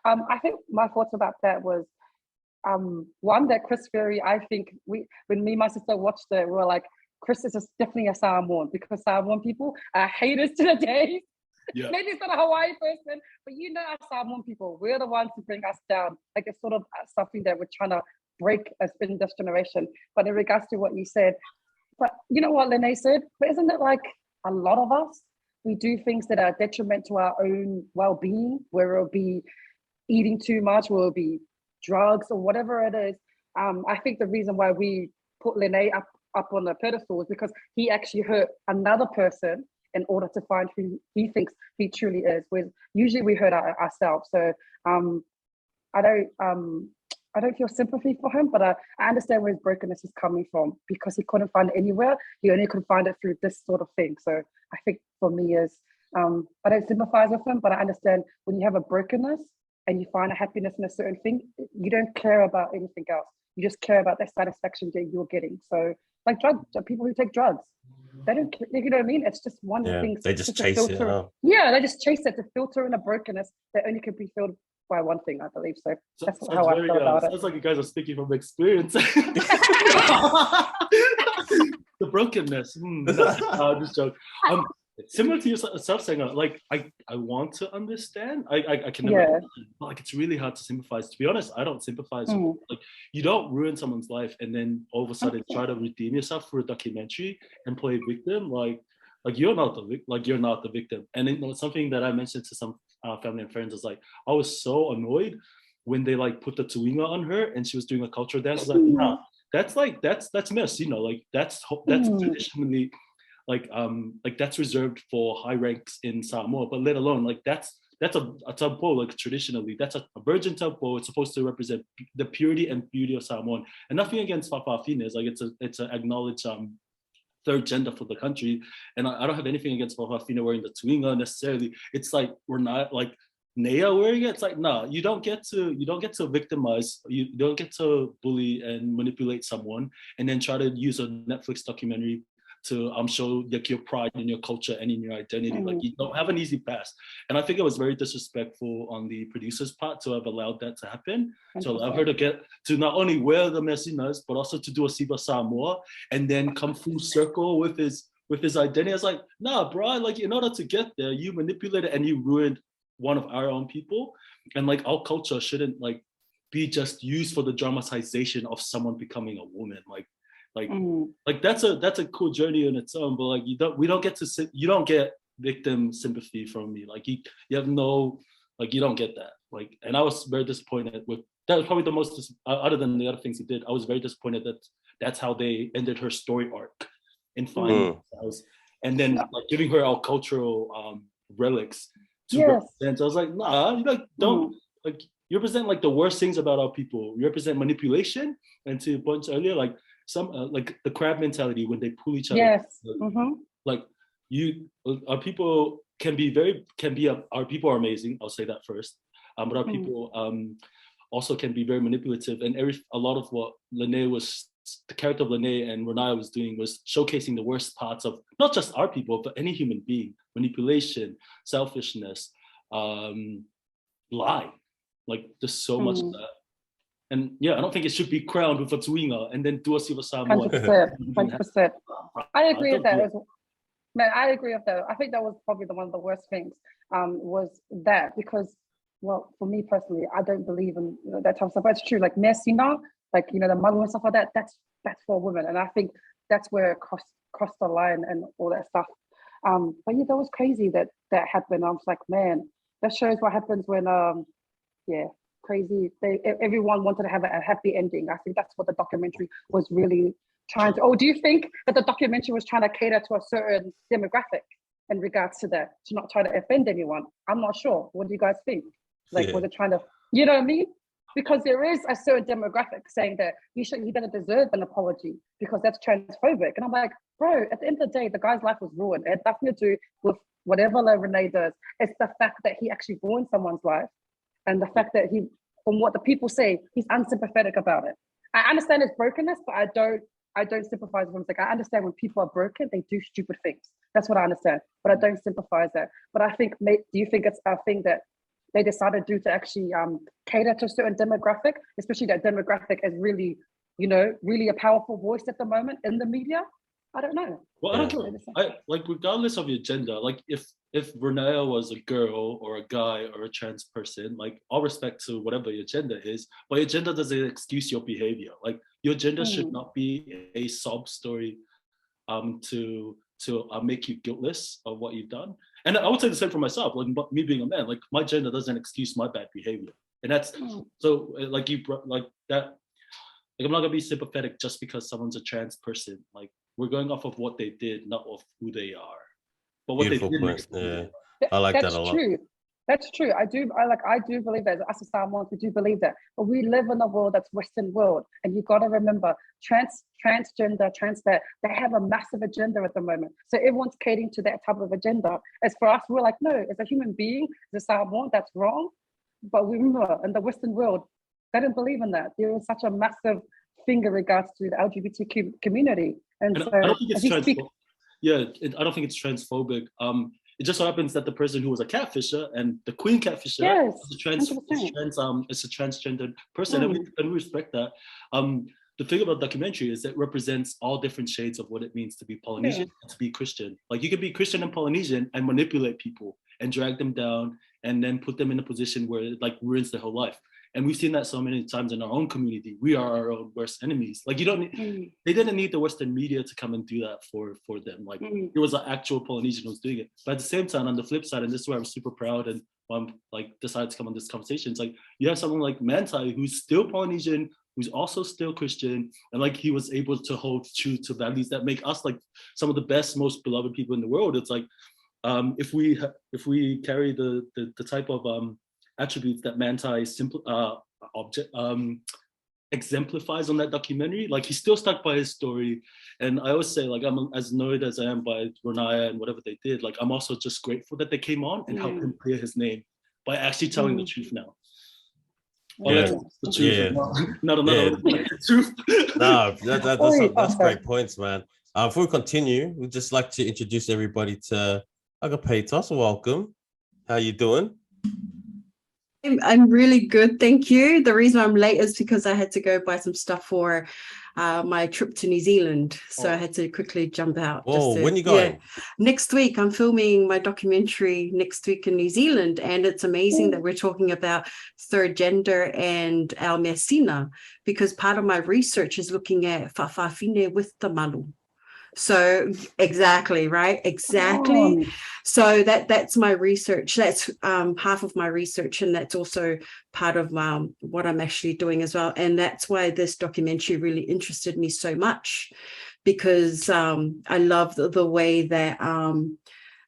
I think my thoughts about that was one, that Chris Ferry, I think when me and my sister watched it, we were like, Chris is definitely a Samoan, because Samoan people are haters to the day. Yeah. Maybe it's not a Hawaii person, but our Samoan people, we're the ones who bring us down. Like it's sort of something that we're trying to break us in this generation. But in regards to what you said, but you know what Lene said? But isn't it like a lot of us, we do things that are detriment to our own well-being, where it'll be eating too much, where it'll be drugs or whatever it is. I think the reason why we put Lene up on the pedestal is because he actually hurt another person in order to find who he thinks he truly is. Whereas usually we hurt ourselves. So I don't I don't feel sympathy for him, but I understand where his brokenness is coming from, because he couldn't find it anywhere. He only could find it through this sort of thing. So I think for me is, I don't sympathize with him, but I understand when you have a brokenness and you find a happiness in a certain thing, you don't care about anything else. You just care about that satisfaction that you're getting. So like people who take drugs, they don't, you know what I mean? It's just one thing. They just chase it. Yeah, they just chase it to filter in a brokenness that only can be filled by one thing, I believe. So that's how I feel about it. Sounds like you guys are speaking from experience. The brokenness. Just joke. Similar to yourself saying, like I want to understand. I can never understand, but like it's really hard to sympathize. To be honest, I don't sympathize. Like you don't ruin someone's life and then all of a sudden try to redeem yourself for a documentary and play victim. Like you're not the victim. And it's something that I mentioned to some family and friends is like, I was so annoyed when they like put the tuinga on her and she was doing a cultural dance. Like, nah, that's mess, you know, like that's traditionally like that's reserved for high ranks in Samoa, but let alone like that's a tempo, like traditionally that's a virgin tempo. It's supposed to represent the purity and beauty of Samoan, and nothing against Fa'afafines, like it's an acknowledged third gender for the country, and I don't have anything against Fa'afafine wearing the tuinga necessarily. It's like we're not like Nea wearing it. It's like, nah, you don't get to victimize, you don't get to bully and manipulate someone and then try to use a Netflix documentary to show like your pride in your culture and in your identity. Like you don't have an easy pass. And I think it was very disrespectful on the producer's part to have allowed that to happen. To allow her to not only wear the messinas, but also to do a Siva Samoa and then come full circle with his identity. I was like, nah, bro, like in order to get there, you manipulated and you ruined one of our own people. And like our culture shouldn't like be just used for the dramatization of someone becoming a woman. Like that's a cool journey in its own, but like you don't get victim sympathy from me. Like you have no, like you don't get that. Like, and I was very disappointed with that. Was probably the most other than the other things he did. I was very disappointed that that's how they ended her story arc in finding themselves, and then like giving her our cultural relics to represent. I was like, nah, you like don't like you represent like the worst things about our people. You represent manipulation, and to points earlier, like some like the crab mentality when they pull each other. Yes. Like our people our people are amazing. I'll say that first. But our people also can be very manipulative, and a lot of what the character of Lene and Renaya was doing was showcasing the worst parts of not just our people, but any human being: manipulation, selfishness, lie. Like there's so much of that. And yeah, I don't think it should be crowned with a tuinga and then do a Siva Samoa. 100%. I agree with that. Man, I agree with that. I think that was probably one of the worst things was that, because, well, for me personally, I don't believe in that type of stuff. But it's true, like Messina, like, you know, the malu and stuff like that, that's for women. And I think that's where it crossed the line and all that stuff. But yeah, that was crazy that happened. I was like, man, that shows what happens when, crazy. Everyone wanted to have a happy ending. I think that's what the documentary was really trying to. Oh, do you think that the documentary was trying to cater to a certain demographic in regards to that, to not try to offend anyone? I'm not sure. What do you guys think? Like, was it trying to, you know what I mean? Because there is a certain demographic saying that he doesn't deserve an apology because that's transphobic. And I'm like, bro, at the end of the day, the guy's life was ruined. It had nothing to do with whatever Renee does. It's the fact that he actually ruined someone's life. And the fact that he, from what the people say, he's unsympathetic about it. I understand his brokenness, but I don't sympathize with him. Like, I understand when people are broken, they do stupid things. That's what I understand, but I don't sympathize that. But I think, do you think it's a thing that they decided to do to actually cater to a certain demographic, especially that demographic is really, you know, really a powerful voice at the moment in the media? I don't know. Well, I like, regardless of your gender, like if Renea was a girl or a guy or a trans person, like all respect to whatever your gender is, but your gender doesn't excuse your behavior. Like your gender should not be a sob story to make you guiltless of what you've done. And I would say the same for myself. Like me being a man, like my gender doesn't excuse my bad behavior. And that's so like that. Like I'm not gonna be sympathetic just because someone's a trans person. Like we're going off of what they did, not of who they are. But what Beautiful they did. point. Yeah. I like that a lot. True. That's true. I do believe that. As a Samoans, we do believe that. But we live in a world that's Western world. And you've got to remember, transgender, they have a massive agenda at the moment. So everyone's catering to that type of agenda. As for us, we're like, no, as a human being, as a Samoan, that's wrong. But we remember in the Western world, they don't believe in that. There is such a massive thing in regards to the LGBTQ community. And so I don't think it's transphobic. I don't think it's transphobic. It just so happens that the person who was a catfisher and the queen catfisher is a transgender person, and we respect that. The thing about documentary is it represents all different shades of what it means to be Polynesian and to be Christian. Like you can be Christian and Polynesian and manipulate people and drag them down and then put them in a position where it like ruins their whole life. And we've seen that so many times in our own community. We are our own worst enemies. Like they didn't need the Western media to come and do that for them. Like it was an actual Polynesian who was doing it. But at the same time, on the flip side, and this is where I'm super proud and like decided to come on this conversation, it's like you have someone like Manti who's still Polynesian, who's also still Christian, and like he was able to hold true to values that make us like some of the best, most beloved people in the world. It's like if we carry the type of attributes that Manti exemplifies on that documentary, like he's still stuck by his story. And I always say, like, I'm as annoyed as I am by Renaya and whatever they did, like I'm also just grateful that they came on and helped him clear his name by actually telling the truth now. The truth, not another truth. No, that's great points, man. Before we continue, we'd just like to introduce everybody to Agapetos. Welcome. How you doing? I'm really good, thank you. The reason I'm late is because I had to go buy some stuff for my trip to New Zealand, so I had to quickly jump out. When you going? Next week. I'm filming my documentary next week in New Zealand, and it's amazing that we're talking about third gender and our mesina, because part of my research is looking at whawhawhine with the malu. So exactly, right? Exactly. So that's my research. That's half of my research, and that's also part of what I'm actually doing as well. And that's why this documentary really interested me so much, because I love the way that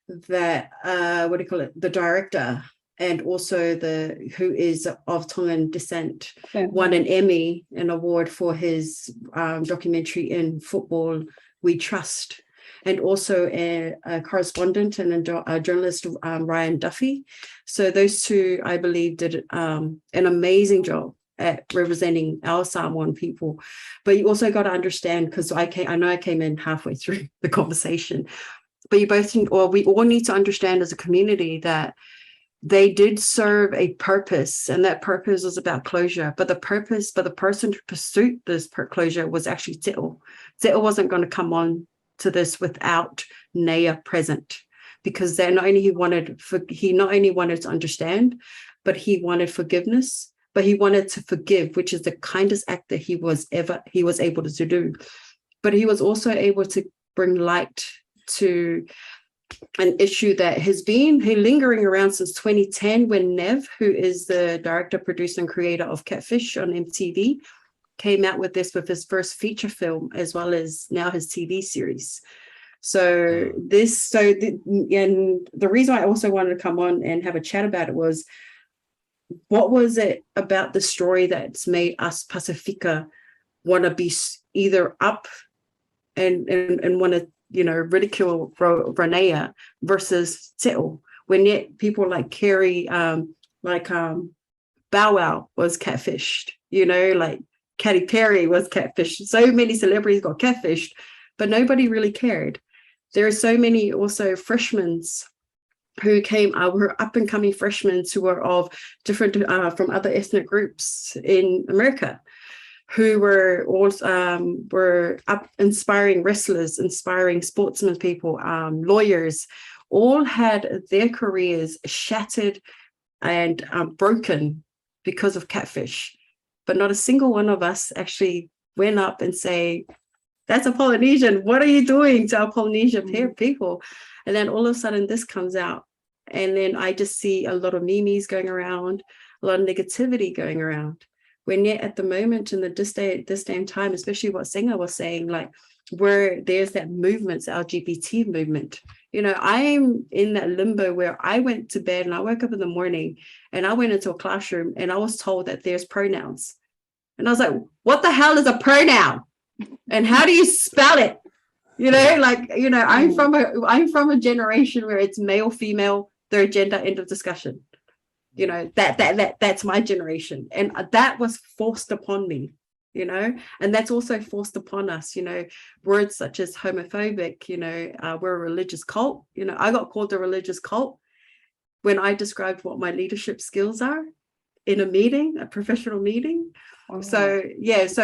the director and also who is of Tongan descent won an award for his documentary in Football We Trust, and also a correspondent and a journalist, Ryan Duffy. So those two, I believe, did an amazing job at representing our Samoan people. But you also got to understand, because I know I came in halfway through the conversation, but we all need to understand as a community that they did serve a purpose, and that purpose was about closure. But the person who pursued this closure was actually Te'o. Te'o wasn't going to come on to this without Nea present, because he not only wanted to understand, but he wanted forgiveness. But he wanted to forgive, which is the kindest act that he was able to do. But he was also able to bring light to an issue that has been lingering around since 2010, when Nev, who is the director, producer, and creator of Catfish on MTV, came out with his first feature film, as well as now his TV series. So the reason I also wanted to come on and have a chat about it was, what was it about the story that's made us Pacifica want to be either up and want to ridicule Renea versus Te'o, when yet people like Carrie, Bow Wow was catfished, like Katy Perry was catfished. So many celebrities got catfished, but nobody really cared. There are so many also freshmen who were up and coming freshmen who were of different from other ethnic groups in America, who were up inspiring wrestlers, inspiring sportsmen, people, lawyers, all had their careers shattered and broken because of catfish. But not a single one of us actually went up and say, that's a Polynesian. What are you doing to our Polynesian people? And then all of a sudden this comes out. And then I just see a lot of memes going around, a lot of negativity going around. When yet at the moment in this day and time, especially what Senga was saying, like where there's that movement, the LGBT movement, I'm in that limbo where I went to bed and I woke up in the morning and I went into a classroom and I was told that there's pronouns. And I was like, what the hell is a pronoun? And how do you spell it? I'm from a generation where it's male, female, third gender, end of discussion. That's my generation. And that was forced upon me, and that's also forced upon us, words such as homophobic, we're a religious cult. I got called a religious cult when I described what my leadership skills are in a professional meeting. Oh. So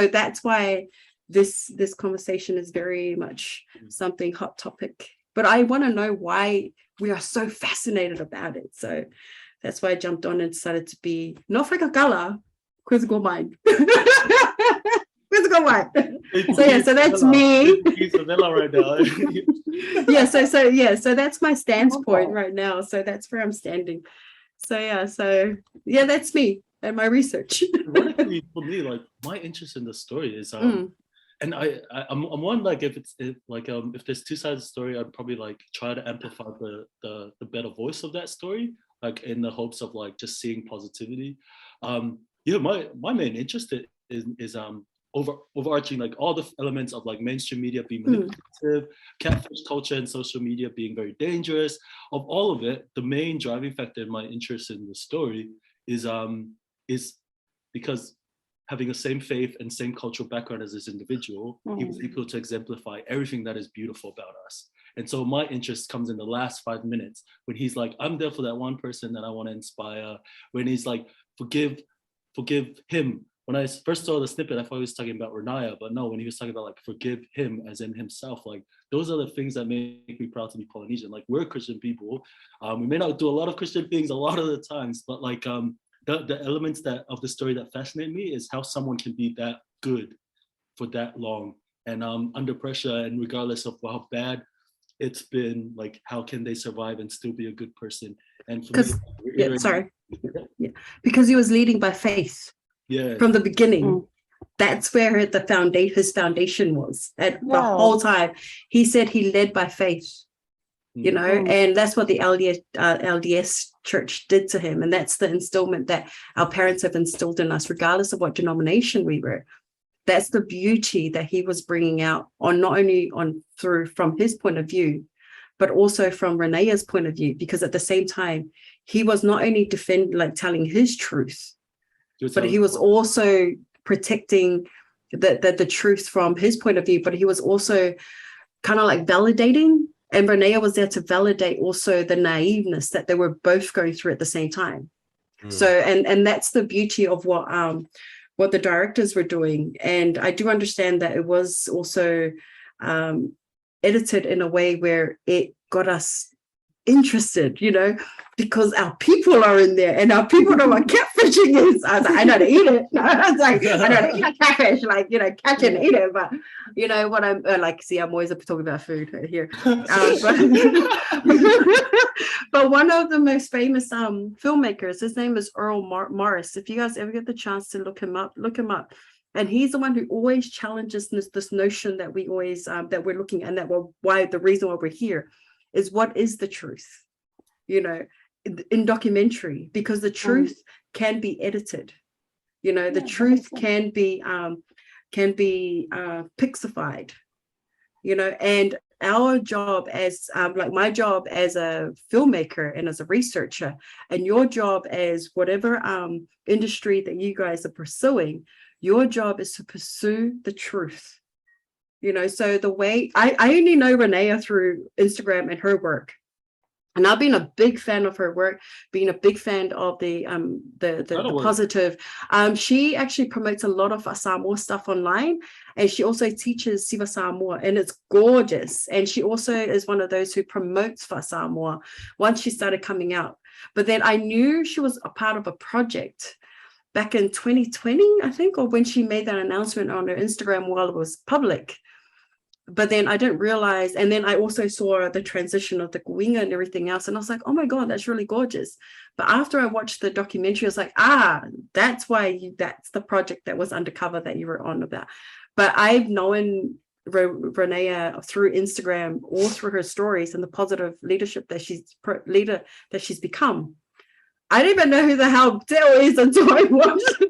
that's why this conversation is very much something hot topic, but I want to know why we are so fascinated about it. So that's why I jumped on and decided to be not Frikakala, quizzical mind. Quizzical mind. So that's me. Right now. So that's my stance point right now. So that's where I'm standing. So that's me and my research. Ironically, for me, like my interest in the story is and I'm one, like if there's two sides of the story, I'd probably like try to amplify the better voice of that story, like in the hopes of like just seeing positivity. My main interest is overarching like all the elements of like mainstream media being manipulative, catfish culture and social media being very dangerous. Of all of it, the main driving factor in my interest in the story is because having the same faith and same cultural background as this individual, he was able to exemplify everything that is beautiful about us. And so my interest comes in the last 5 minutes when he's like, I'm there for that one person that I want to inspire. When he's like, forgive him. When I first saw the snippet, I thought he was talking about Renaya, but no, when he was talking about like, forgive him as in himself, like those are the things that make me proud to be Polynesian. Like we're Christian people. We may not do a lot of Christian things a lot of the times, but like the elements of the story that fascinate me is how someone can be that good for that long and under pressure, and regardless of how bad it's been, like how can they survive and still be a good person? And for me, because he was leading by faith from the beginning. That's where his foundation was the whole time. He said he led by faith. And that's what the LDS church did to him. And that's the instillment that our parents have instilled in us, regardless of what denomination we were. That's the beauty that he was bringing out not only from his point of view, but also from Renea's point of view, because at the same time, he was not only telling his truth, but he was also protecting the truth from his point of view, but he was also kind of like validating. And Renea was there to validate also the naiveness that they were both going through at the same time. So, and that's the beauty of what the directors were doing. And I do understand that it was also edited in a way where it got us interested, because our people are in there and our people know what catfishing is. I was like, I know how to eat it. I was like, I know how to eat a catfish, catch and eat it. But what I'm I'm always talking about food right here. But one of the most famous filmmakers, his name is Earl Morris. If you guys ever get the chance to look him up. And he's the one who always challenges this notion that we always that we're looking at, and the reason why we're here is what is the truth, in documentary, because the truth can be edited, the truth can be pixified, and our job as my job as a filmmaker and as a researcher, and your job as whatever industry that you guys are pursuing, your job is to pursue the truth. So the way I only know Renea through Instagram and her work, and I've been a big fan of her work, being a big fan of the positive. She actually promotes a lot of Samoa stuff online, and she also teaches Siva Samoa, and it's gorgeous. And she also is one of those who promotes Samoa once she started coming out. But then I knew she was a part of a project back in 2020, I think, or when she made that announcement on her Instagram while it was public. But then I didn't realize, and then I also saw the transition of the Kuinga and everything else, and I was like, oh my God, that's really gorgeous. But after I watched the documentary, I was like, that's why that's the project that was undercover that you were on about. But I've known Renea through Instagram or through her stories and the positive leadership that she's become. I didn't even know who the hell Teo is until I watched.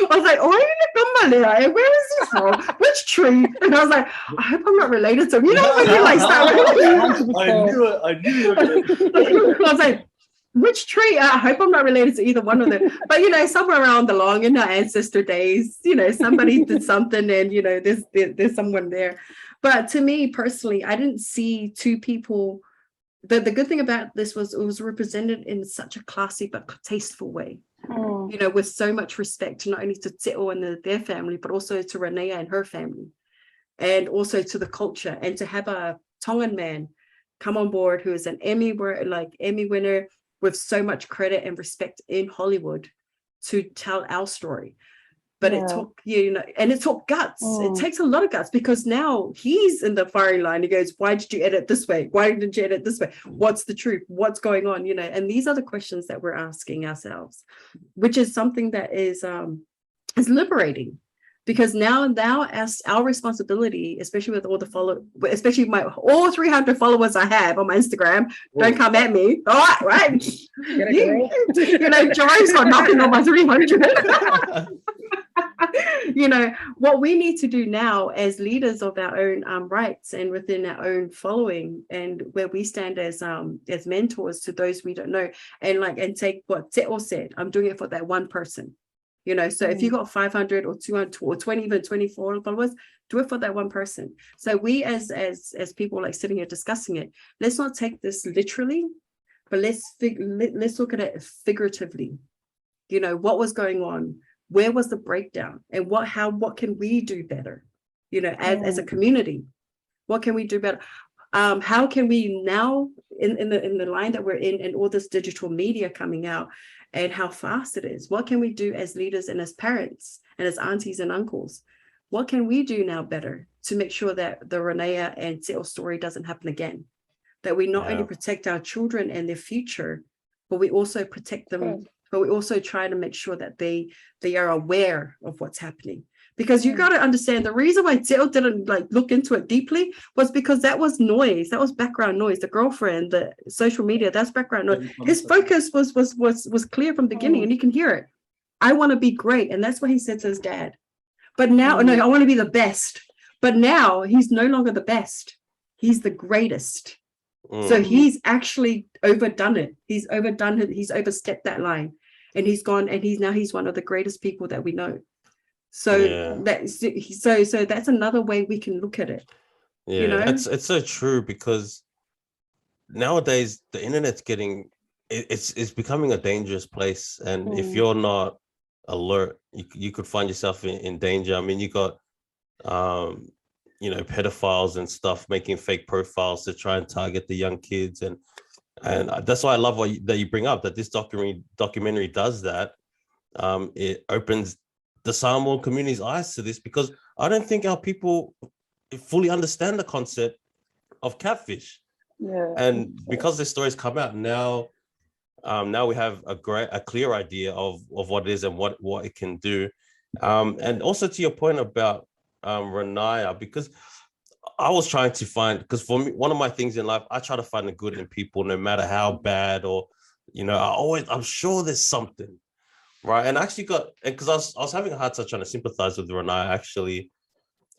I was like, oh, where is he from? Which tree? And I was like, I hope I'm not related to him. You know when you like start. I knew it. I was like, which tree? I hope I'm not related to either one of them. But somewhere around along in our ancestor days, somebody did something, and there's someone there. But to me personally, I didn't see two people. The good thing about this was it was represented in such a classy but tasteful way. With so much respect, not only to Teo and their family, but also to Renea and her family, and also to the culture, and to have a Tongan man come on board who is an Emmy winner with so much credit and respect in Hollywood to tell our story. But it took, and it took guts. It takes a lot of guts, because now he's in the firing line. He goes, why did you edit this way? Why didn't you edit this way? What's the truth? What's going on? And these are the questions that we're asking ourselves, which is something that is liberating, because now as our responsibility, especially with all the especially all 300 followers I have on my Instagram, don't come at me. All right. Jerry's got knocking on my 300. What we need to do now as leaders of our own rights and within our own following, and where we stand as mentors to those we don't know, and take what Teo said, I'm doing it for that one person. So if you got 500 or 200 or 20, even 24 followers, do it for that one person. So we as people sitting here discussing it, let's not take this literally, but let's look at it figuratively. What was going on? Where was the breakdown? And what can we do better? As a community, what can we do better? How can we now, in the line that we're in, and all this digital media coming out, and how fast it is, what can we do as leaders and as parents and as aunties and uncles? What can we do now better to make sure that the Renea and Teo story doesn't happen again? That we not only protect our children and their future, but we also protect them. But we also try to make sure that they are aware of what's happening. Because you got to understand, the reason why Teo didn't look into it deeply was because that was noise. That was background noise. The girlfriend, the social media, that's background noise. His focus was clear from the beginning, and you can hear it. I want to be great. And that's what he said to his dad. But now, no, I want to be the best. But now he's no longer the best. He's the greatest. So he's actually overdone it. He's overdone it. He's overstepped that line. And he's gone, and he's one of the greatest people that we know. So that's another way we can look at it. Yeah, it's so true, because nowadays the internet's it's becoming a dangerous place, and if you're not alert, you could find yourself in danger. I mean, you got pedophiles and stuff making fake profiles to try and target the young kids, and that's why I love that you bring up, that this documentary does that. It opens the Samoan community's eyes to this, because I don't think our people fully understand the concept of catfish. And because this story's come out now, we have a clear idea of what it is and what it can do. And also to your point about Renea, because I was trying to find, because for me, one of my things in life, I try to find the good in people, no matter how bad, or I'm sure there's something, right? And I actually because I was having a hard time trying to sympathize with Renea, actually,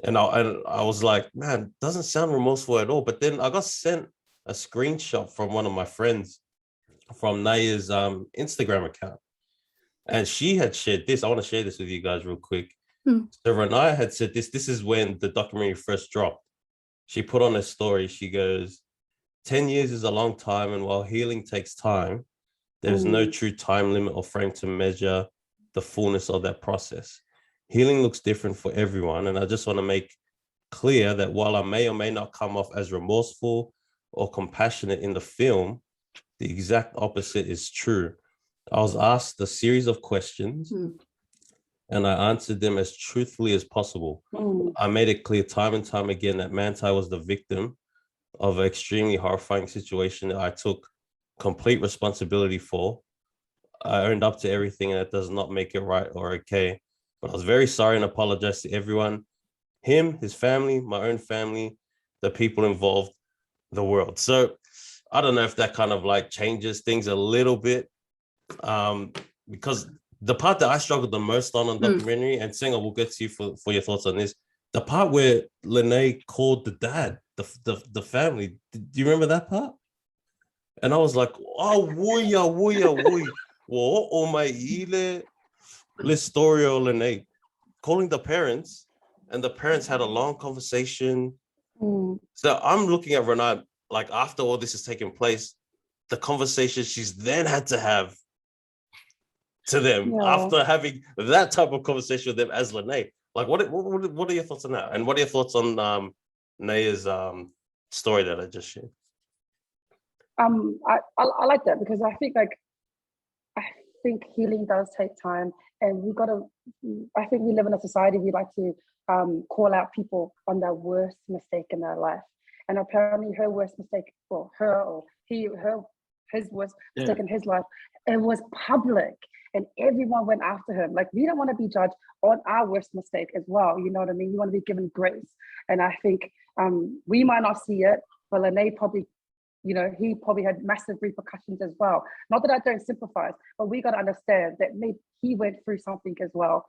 and I was like, man, doesn't sound remorseful at all. But then I got sent a screenshot from one of my friends from Naya's Instagram account, and she had shared this. I want to share this with you guys real quick. So Renea had said this is when the documentary first dropped. She put on a story, she goes, 10 years is a long time, and while healing takes time, there's no true time limit or frame to measure the fullness of that process. Healing looks different for everyone, and I just want to make clear that while I may or may not come off as remorseful or compassionate in the film, the exact opposite is true. I was asked a series of questions, and I answered them as truthfully as possible. I made it clear time and time again that Manti was the victim of an extremely horrifying situation that I took complete responsibility for. I owned up to everything, and that does not make it right or okay. But I was very sorry and apologized to everyone him, his family, my own family, the people involved, the world. So I don't know if that kind of like changes things a little bit, because the part that I struggled the most on documentary, and Singer, we'll get to you for your thoughts on this, the part where Lene called the dad, the family. Do you remember that part? And I was like, oh, wuya. Whoa, oh my ile Listorio Lene calling the parents, and the parents had a long conversation. So I'm looking at Renat, like after all this has taken place, the conversation she's then had to have to them after having that type of conversation with them as Lene. Like, what are your thoughts on that? And what are your thoughts on Naya's story that I just shared? I like that, because I think healing does take time, and I think we live in a society, we like to call out people on their worst mistake in their life. And apparently her worst mistake, or his worst mistake in his life, it was public, and everyone went after him. Like, we don't want to be judged on our worst mistake as well. You know what I mean? We want to be given grace. And I think we might not see it, but Lene probably, he probably had massive repercussions as well. Not that I don't sympathize, but we got to understand that maybe he went through something as well,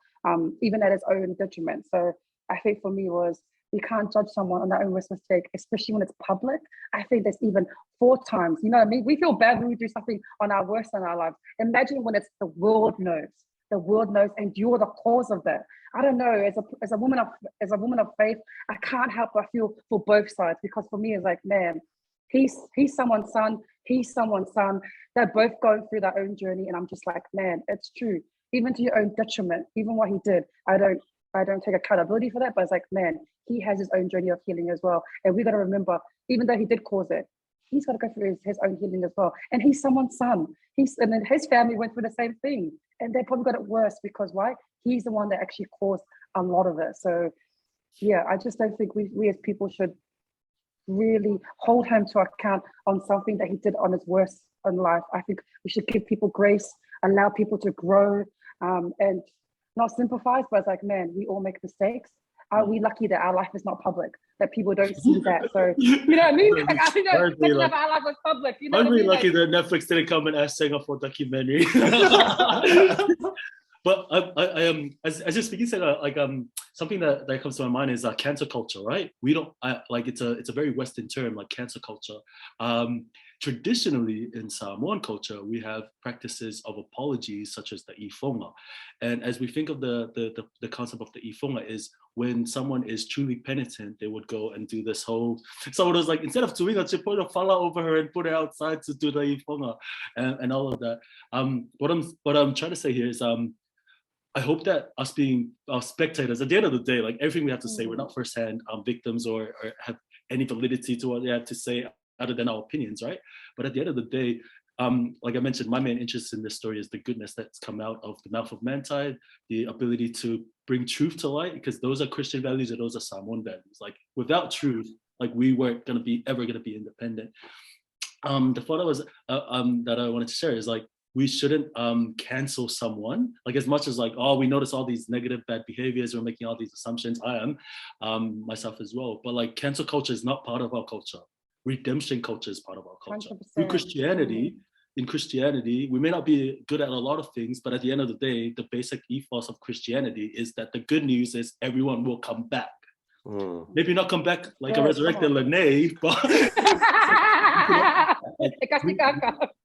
even at his own detriment. So I think for me was, we can't judge someone on their own worst mistake, especially when it's public. I think there's even 4 times, you know what I mean? We feel bad when we do something on our worst in our lives. Imagine when it's the world knows, and you're the cause of that. I don't know, as a woman of faith, I can't help but feel for both sides, because for me, it's like, man, he's someone's son, they're both going through their own journey, and I'm just like, man, it's true. Even to your own detriment, even what he did, I don't take accountability for that, but it's like, man, he has his own journey of healing as well. And we got to remember, even though he did cause it, he's got to go through his own healing as well. And he's someone's son. And then his family went through the same thing. And they probably got it worse, because why? He's the one that actually caused a lot of it. So yeah, I just don't think we as people should really hold him to account on something that he did on his worst in life. I think we should give people grace, allow people to grow, and not sympathize, but it's like, man, we all make mistakes. Are we lucky that our life is not public, that people don't see that? So, you know what I mean? Like, I think that our life was public. You know I'm what I really mean? lucky that Netflix didn't come and ask Sega for a documentary. But I am, as you're speaking, Sega, something that comes to my mind is cancel culture, right? We don't it's a very Western term, like cancel culture. Traditionally in Samoan culture, we have practices of apologies such as the ifonga. And as we think of the concept of the ifonga is when someone is truly penitent, they would go and do this whole, someone was like, instead of doing it, you put a fala over her and put her outside to do the ifonga and all of that. What I'm trying to say here is, I hope that us being spectators, at the end of the day, like everything we have to say, we're not firsthand victims or have any validity to what they have to say other than our opinions, right? But at the end of the day, like I mentioned, my main interest in this story is the goodness that's come out of the mouth of Manti, the ability to bring truth to light, because those are Christian values and those are Samoan values. Like without truth, like we weren't ever gonna be independent. The thought that I wanted to share is like, we shouldn't cancel someone, like as much as like, oh, we notice all these negative bad behaviors, we're making all these assumptions. I am myself as well, but like cancel culture is not part of our culture. Redemption culture is part of our culture. 100%. Through Christianity, in Christianity, we may not be good at a lot of things, but at the end of the day, the basic ethos of Christianity is that the good news is everyone will come back. Maybe not come back like a resurrected Lene, but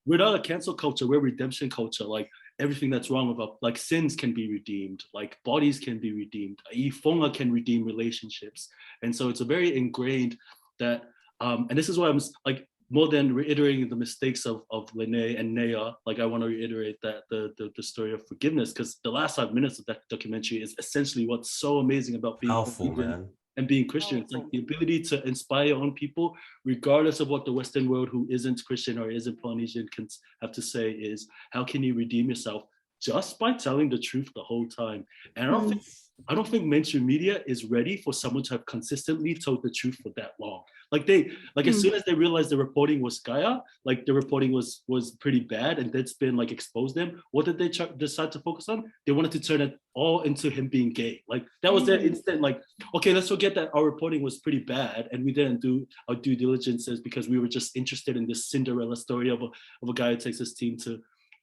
we're not a cancel culture, we're a redemption culture. Like everything that's wrong about, like sins can be redeemed, like bodies can be redeemed, ifonga can redeem relationships. And so it's a very ingrained that, and this is why I'm like, more than reiterating the mistakes of Lene and Naya, like I want to reiterate that the story of forgiveness, because the last 5 minutes of that documentary is essentially what's so amazing about being powerful, man. And being Christian. It's like the ability to inspire your own people, regardless of what the Western world who isn't Christian or isn't Polynesian can have to say, is how can you redeem yourself just by telling the truth the whole time. And I don't think mainstream media is ready for someone to have consistently told the truth for that long. Like as soon as they realized the reporting was Gaia, like the reporting was pretty bad, and that's been like exposed them. What did they decide to focus on? They wanted to turn it all into him being gay. Like that was their instant. Like, okay, let's forget that our reporting was pretty bad, and we didn't do our due diligences because we were just interested in this Cinderella story of a guy who takes his team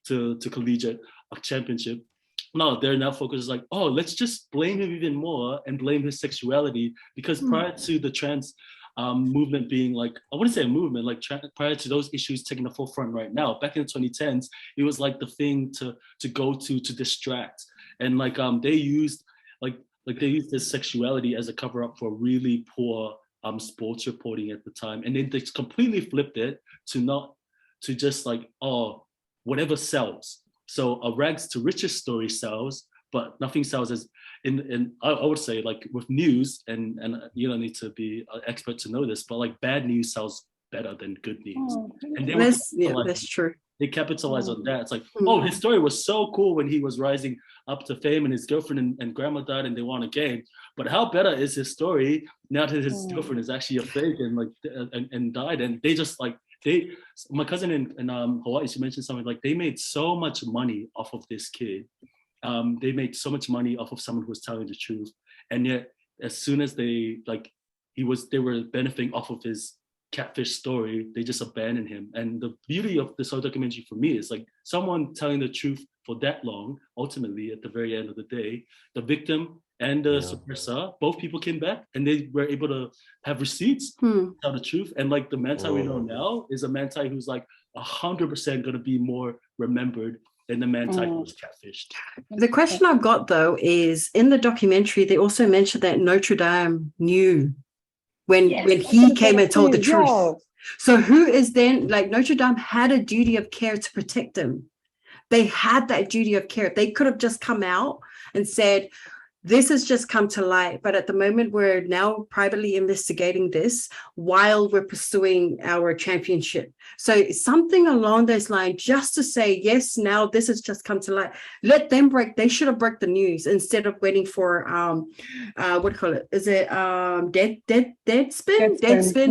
to collegiate championship. No, they're now focused like, oh, let's just blame him even more and blame his sexuality, because prior to the trans movement being like, I wouldn't say a movement, like prior to those issues taking the forefront right now, back in the 2010s, it was like the thing to go to distract. And like they used this sexuality as a cover up for really poor sports reporting at the time. And then they completely flipped it to just like, oh, whatever sells. So a rags to riches story sells, but nothing sells as in I would say, like with news, and you don't need to be an expert to know this, but like bad news sells better than good news. And that's true. They capitalize on that. It's like, oh, his story was so cool when he was rising up to fame and his girlfriend and grandma died and they won a game. But how better is his story now that his girlfriend is actually a fake and like and died? And they just like my cousin in Hawaii, she mentioned something like they made so much money off of this kid. They made so much money off of someone who was telling the truth, and yet as soon as they were benefiting off of his catfish story, they just abandoned him. And the beauty of this whole documentary for me is like someone telling the truth for that long, ultimately at the very end of the day, the victim and the suppressor, both people came back and they were able to have receipts, tell the truth. And like the Manti we know now is a Manti who's like 100% going to be more remembered than the Manti who was catfished. The question I've got though is, in the documentary, they also mentioned that Notre Dame knew when he came and told the truth. Yeah. So who is then, like Notre Dame had a duty of care to protect him. They had that duty of care. They could have just come out and said, this has just come to light, but at the moment we're now privately investigating this while we're pursuing our championship. So something along those lines, just to say, yes, now this has just come to light. Let them they should have broke the news instead of waiting for, what do you call it? Is it Deadspin?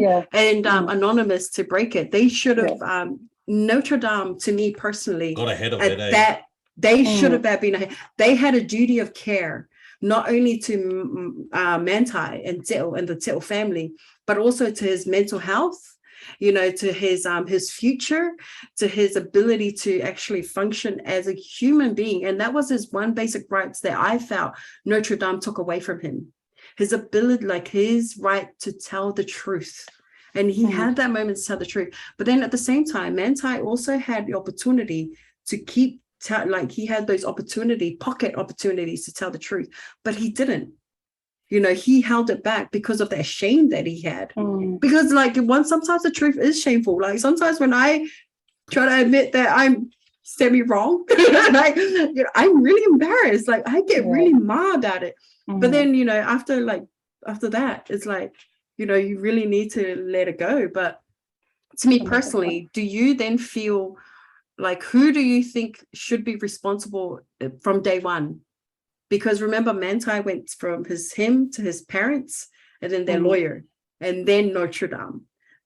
Yeah. And Anonymous to break it. They should have, Notre Dame, to me personally, got ahead of it. That they should have been ahead. They had a duty of care, not only to Manti and Tito and the Tito family, but also to his mental health, to his future, to his ability to actually function as a human being. And that was his one basic rights that I felt Notre Dame took away from him. His ability, like his right to tell the truth. And he had that moment to tell the truth. But then at the same time, Manti also had the opportunity to keep he had those pocket opportunities to tell the truth, but he didn't. He held it back because of that shame that he had. Because sometimes the truth is shameful. Like sometimes when I try to admit that I'm semi-wrong, I'm really embarrassed. Like I get really mad at it. But then, after that, it's like, you really need to let it go. But to me personally, do you then feel like, who do you think should be responsible from day one? Because remember, Manti went from him to his parents, and then their lawyer, and then Notre Dame.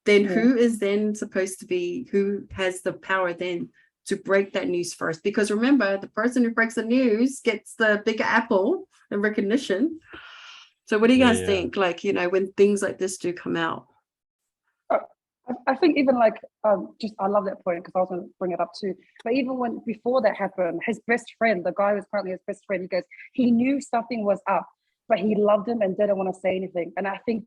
Then who is then supposed to be, who has the power then to break that news first? Because remember, the person who breaks the news gets the bigger apple and recognition. So what do you guys think? Like, when things like this do come out? I think even I love that point, because I was going to bring it up too. But even before that happened, his best friend, the guy who's currently his best friend, he knew something was up, but he loved him and didn't want to say anything. And I think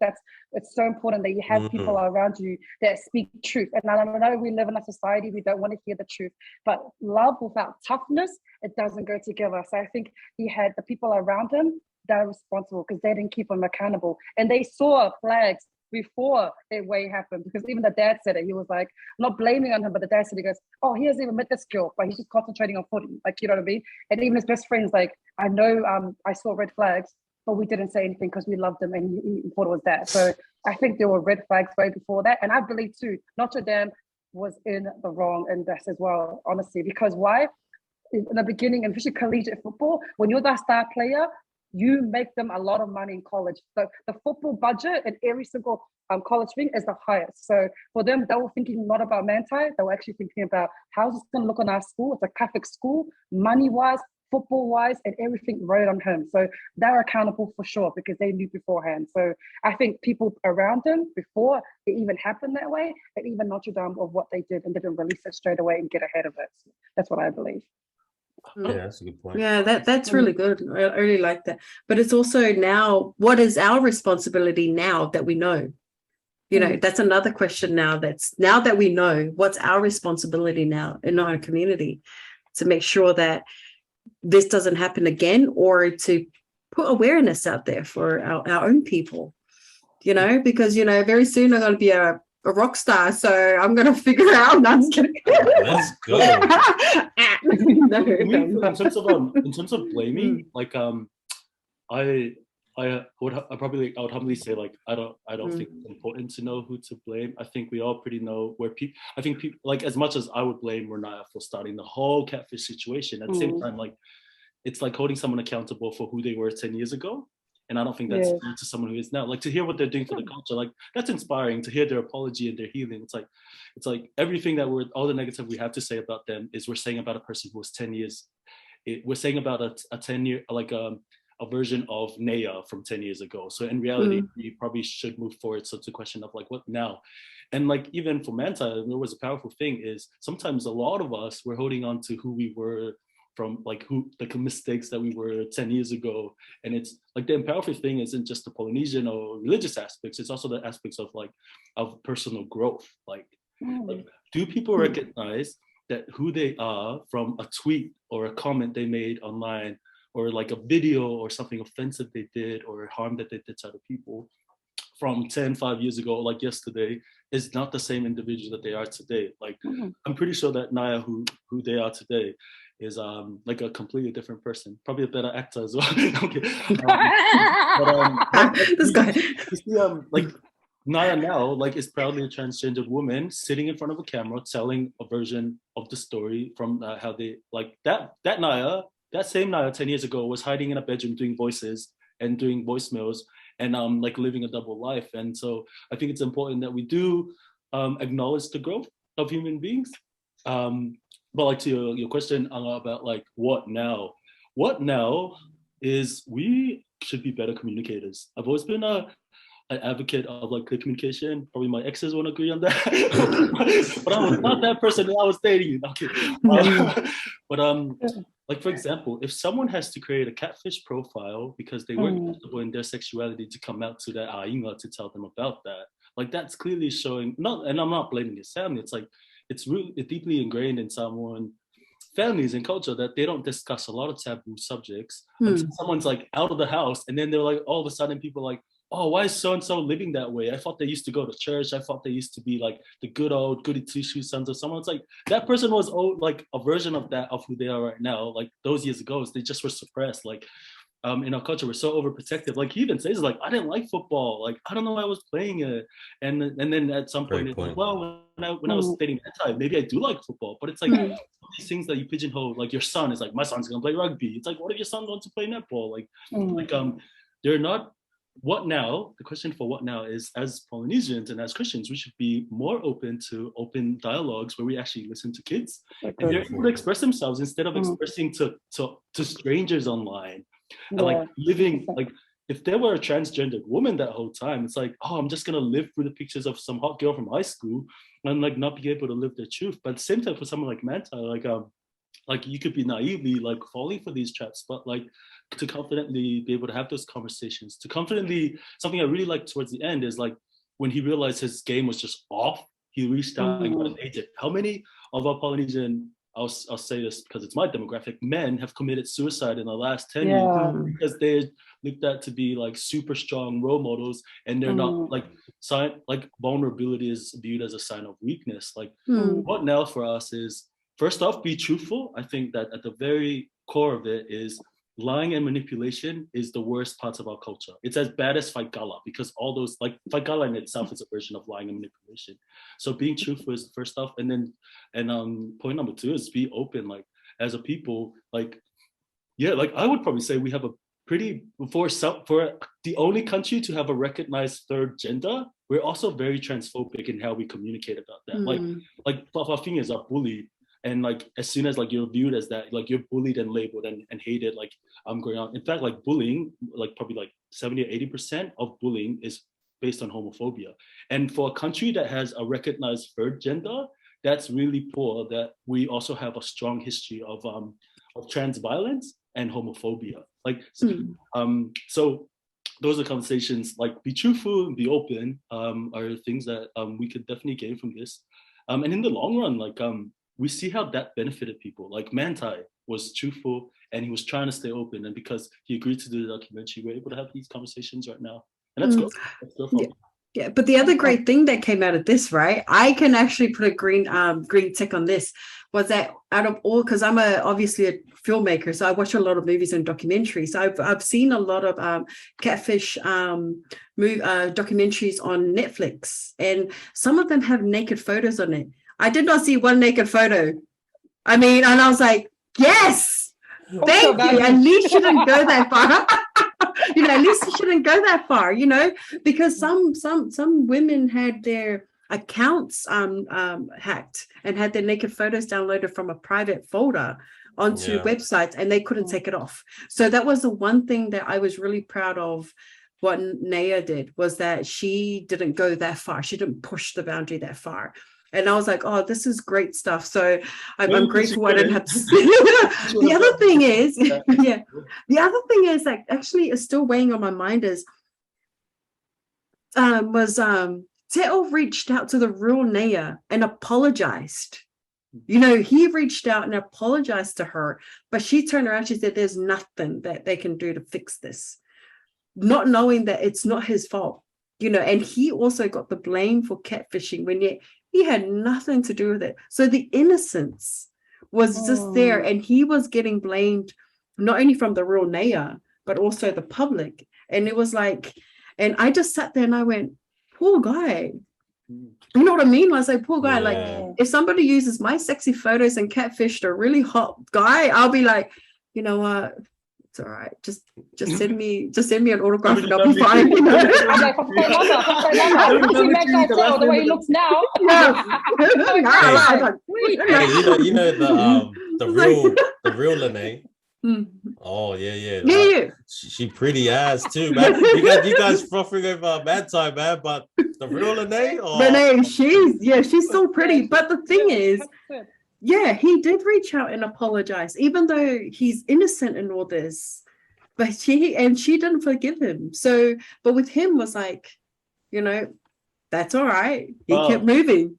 it's so important that you have people around you that speak truth. And I know we live in a society, we don't want to hear the truth, but love without toughness, it doesn't go together. So I think he had the people around him that are responsible, because they didn't keep him accountable. And they saw flags before that way happened, because even the dad said it. He was like, not blaming on him, but the dad said, he goes, oh, he hasn't even met this girl, but he's just concentrating on footy. Like, you know what I mean? And even his best friend's like, I know I saw red flags, but we didn't say anything because we loved him and he thought it was that. So I think there were red flags way before that. And I believe too, Notre Dame was in the wrong in this as well, honestly, because why? in the beginning, and especially collegiate football, when you're that star player, you make them a lot of money in college. So the football budget in every single college thing is the highest. So for them, they were thinking not about Manti, they were actually thinking about how's this going to look on our school. It's a Catholic school, money-wise, football-wise, and everything right on him. So they're accountable for sure because they knew beforehand. So I think people around him, before it even happened that way, and even Notre Dame of what they did and didn't release it straight away and get ahead of it. That's what I believe. Yeah, that's a good point. Yeah, that's really good. I really like that. But it's also now, what is our responsibility now that we know? You know, that's another question now. That's now that we know, what's our responsibility now in our community to make sure that this doesn't happen again, or to put awareness out there for our own people, you know, because, you know, very soon I'm going to be a rock star, so I'm going to figure out. No, I'm just kidding. Let's go. In terms of blaming, like I would humbly say, like, I don't think it's important to know who to blame. I think we all pretty know where people. I think people, like, as much as I would blame Renaya for starting the whole catfish situation, at the same time, like, it's like holding someone accountable for who they were 10 years ago. And I don't think that's fair to someone who is now. Like, to hear what they're doing for the culture, like, that's inspiring. To hear their apology and their healing, it's like everything that all the negative we have to say about them is we're saying about a person who was 10 years. We're saying about a 10-year, like a version of Naya from 10 years ago. So in reality, we probably should move forward. So it's a question of like, what now? And like, even for Manti, there was a powerful thing is sometimes a lot of us were holding on to who we were from, like the mistakes that we were 10 years ago. And it's like, the powerful thing isn't just the Polynesian or religious aspects, it's also the aspects of like, of personal growth. Like do people recognize that who they are from a tweet or a comment they made online, or like a video or something offensive they did, or harm that they did to other people from 5 years ago, like yesterday, is not the same individual that they are today. Like, I'm pretty sure that Naya, who they are today, is like a completely different person, probably a better actor as well. Okay. This guy. You see, like, Naya now, like, is proudly a transgender woman sitting in front of a camera telling a version of the story from how they, like, that Naya, that same Naya 10 years ago was hiding in a bedroom doing voices and doing voicemails and like living a double life. And so I think it's important that we do acknowledge the growth of human beings. But like, to your question about like, what now? What now is we should be better communicators. I've always been an advocate of like clear communication. Probably my exes won't agree on that. But I was not that person that I was dating. Okay. Like, for example, if someone has to create a catfish profile because they weren't comfortable in their sexuality to come out to their ainga to tell them about that, like, that's clearly showing, and I'm not blaming his family, it's like, it's really deeply ingrained in families and culture that they don't discuss a lot of taboo subjects until someone's like out of the house, and then they're like, all of a sudden people are like, oh, why is so-and-so living that way? I thought they used to go to church. I thought they used to be like the good old goody two-shoe sons of someone. It's like, that person was like a version of that, of who they are right now. Like, those years ago, they just were suppressed. Like, in our culture, we're so overprotective. Like, he even says, like, I didn't like football. Like, I don't know why I was playing it. And then at some point, it's like, well, when I was dating that time, maybe I do like football. But it's like these things that you pigeonhole. Like, your son is like, my son's gonna play rugby. It's like, what if your son wants to play netball? Like, they're not. What now? The question for what now is, as Polynesians and as Christians, we should be more open to open dialogues where we actually listen to kids and they're able to express themselves instead of expressing to strangers online. And like, living, like, if there were a transgendered woman that whole time, it's like, oh, I'm just gonna live through the pictures of some hot girl from high school and like not be able to live their truth. But at the same time, for someone like Manti, like you could be naively like falling for these traps, but like, to confidently be able to have those conversations, to confidently, something I really like towards the end is like, when he realized his game was just off, he reached out and got an agent. How many of our Polynesian, I'll say this because it's my demographic, men have committed suicide in the last 10 years because they looked at to be like super strong role models, and they're not like vulnerability is viewed as a sign of weakness. Like, what now for us is, first off, be truthful. I think that at the very core of it is, lying and manipulation is the worst parts of our culture. It's as bad as Faigala, because all those, like, Faigala in itself is a version of lying and manipulation. So being truthful is the first stuff. And then, point number two is be open. Like, as a people, like, yeah, like I would probably say we have a pretty, for the only country to have a recognized third gender, we're also very transphobic in how we communicate about that. Like Fafafing are bullied, and like as soon as like you're viewed as that, like you're bullied and labeled and hated, like going on. In fact, like bullying, like probably like 70 or 80% of bullying is based on homophobia. And for a country that has a recognized third gender, that's really poor, that we also have a strong history of trans violence and homophobia. Like, so those are conversations, like be truthful and be open, are things that we could definitely gain from this. And in the long run, like we see how that benefited people. Like Manti was truthful and he was trying to stay open, and because he agreed to do the documentary, we're able to have these conversations right now. And that's good. That's good. Yeah, but the other great thing that came out of this, right? I can actually put a green tick on this, was that out of all, because I'm obviously a filmmaker, so I watch a lot of movies and documentaries. So I've seen a lot of catfish documentaries on Netflix, and some of them have naked photos on it. I did not see one naked photo. I mean, and I was like, yes, thank you. At least you didn't go that far. At least you shouldn't go that far, because some women had their accounts hacked and had their naked photos downloaded from a private folder onto websites, and they couldn't take it off. So that was the one thing that I was really proud of. What Naya did was that she didn't go that far. She didn't push the boundary that far. And I was like, oh, this is great stuff. So I'm grateful I didn't have to. The other thing is, the other thing is that actually is still weighing on my mind is, Teo reached out to the real Naya and apologized. He reached out and apologized to her, but she turned around, she said, there's nothing that they can do to fix this. Not knowing that it's not his fault, and he also got the blame for catfishing when he had nothing to do with it. So the innocence was just there, and he was getting blamed not only from the real Naya, but also the public. And it was like, and I just sat there and I went, poor guy. You know what I mean? I was like, poor guy. Like, if somebody uses my sexy photos and catfished a really hot guy, I'll be like, you know what? It's all right. Just send me an autograph and I'll be fine. The way he looks now. The real Lene. Oh yeah. She pretty ass too, man. You guys frothing over Manti, man, but the real Lene. Renee, she's so pretty. But the thing is, he did reach out and apologize, even though he's innocent in all this. But she didn't forgive him. So, but with him was like, that's all right. He kept moving.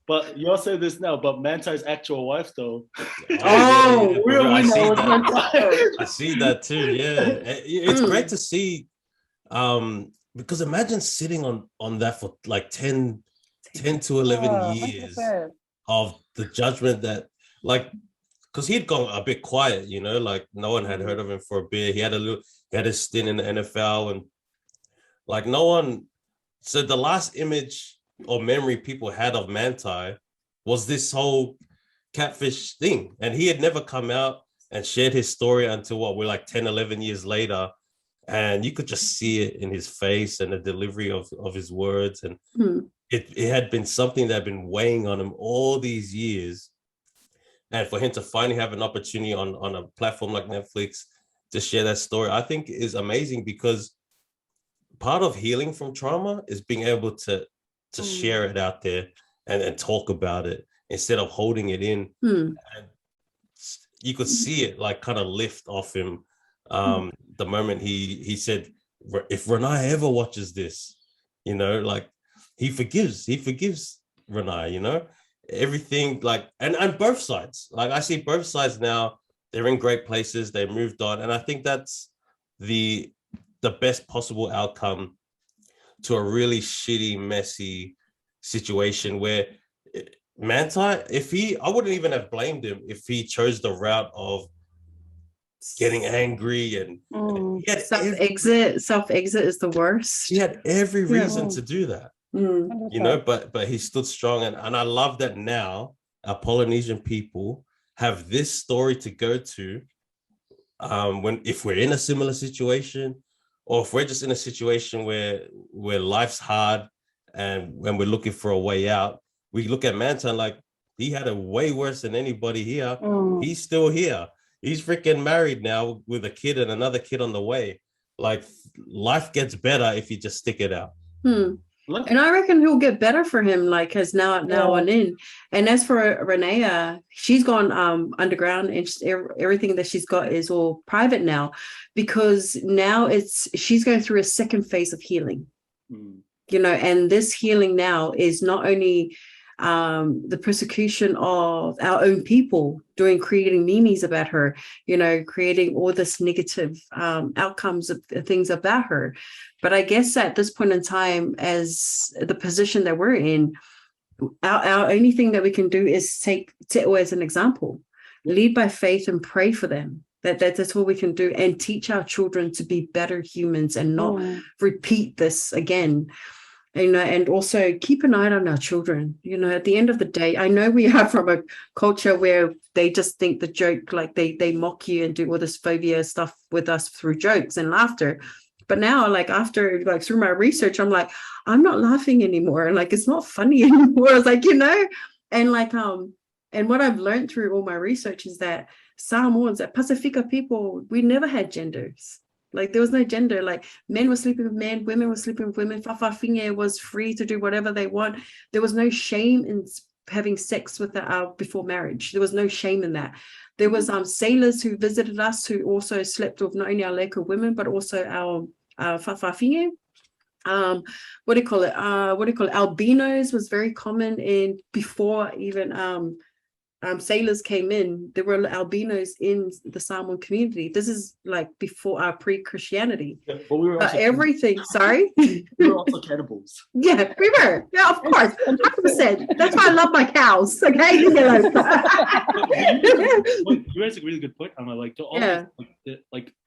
But you all say this now, but Manti's actual wife, though. I see that too. Yeah, it's great to see. Because imagine sitting on that for like 10 to 11 years 100%. Of the judgment that, like, because he'd gone a bit quiet, like no one had heard of him for a bit. He had a stint in the NFL, and like no one. So the last image or memory people had of Manti was this whole catfish thing, and he had never come out and shared his story until we're like 10, 11 years later, and you could just see it in his face and the delivery of his words, and it had been something that had been weighing on him all these years, and for him to finally have an opportunity on a platform like Netflix to share that story, I think is amazing, because part of healing from trauma is being able to share it out there and talk about it instead of holding it in. And you could see it like kind of lift off him the moment he said, if Renai ever watches this, like he forgives Renai, everything, like, and both sides, like I see both sides now, they're in great places, they moved on. And I think that's the best possible outcome to a really shitty, messy situation where Manti, I wouldn't even have blamed him if he chose the route of getting angry and self-exit is the worst. He had every reason to do that, but he stood strong. And I love that now our Polynesian people have this story to go to if we're in a similar situation, or if we're just in a situation where life's hard and when we're looking for a way out. We look at Manton like he had it way worse than anybody here. He's still here. He's freaking married now with a kid and another kid on the way. Like, life gets better if you just stick it out. And I reckon he'll get better for him, like, as now on in. And as for Renea, she's gone underground, and everything that she's got is all private now, because now she's going through a second phase of healing. You know, and this healing now is not only the persecution of our own people creating memes about her, you know, creating all this negative outcomes of things about her. But I guess at this point in time, as the position that we're in, our only thing that we can do is take Te'o as an example, lead by faith and pray for them. That's all we can do, and teach our children to be better humans and not repeat this again. You know, and also keep an eye on our children. You know, at the end of the day, I know we are from a culture where they just think the joke, like they mock you and do all this phobia stuff with us through jokes and laughter. But now, like, after, like, through my research, I'm like, I'm not laughing anymore. Like, it's not funny anymore. I was like, you know, and like, and what I've learned through all my research is that Samoans, that Pacifica people, we never had genders. Like, there was no gender. Like, men were sleeping with men, women were sleeping with women. Fa'afafine was free to do whatever they want. There was no shame in having sex with before marriage. There was no shame in that. There was sailors who visited us who also slept with not only our local women, but also our fa'afafine. What do you call it? Albinos was very common before even sailors came in. There were albinos in the Samoan community. This is like before our pre-Christianity. Yeah, but we were also everything. Sorry, we were also cannibals. Yeah, we were. Yeah, of course, 100%. That's why I love my cows. Okay, you raise a really good point, Emma. Like, to all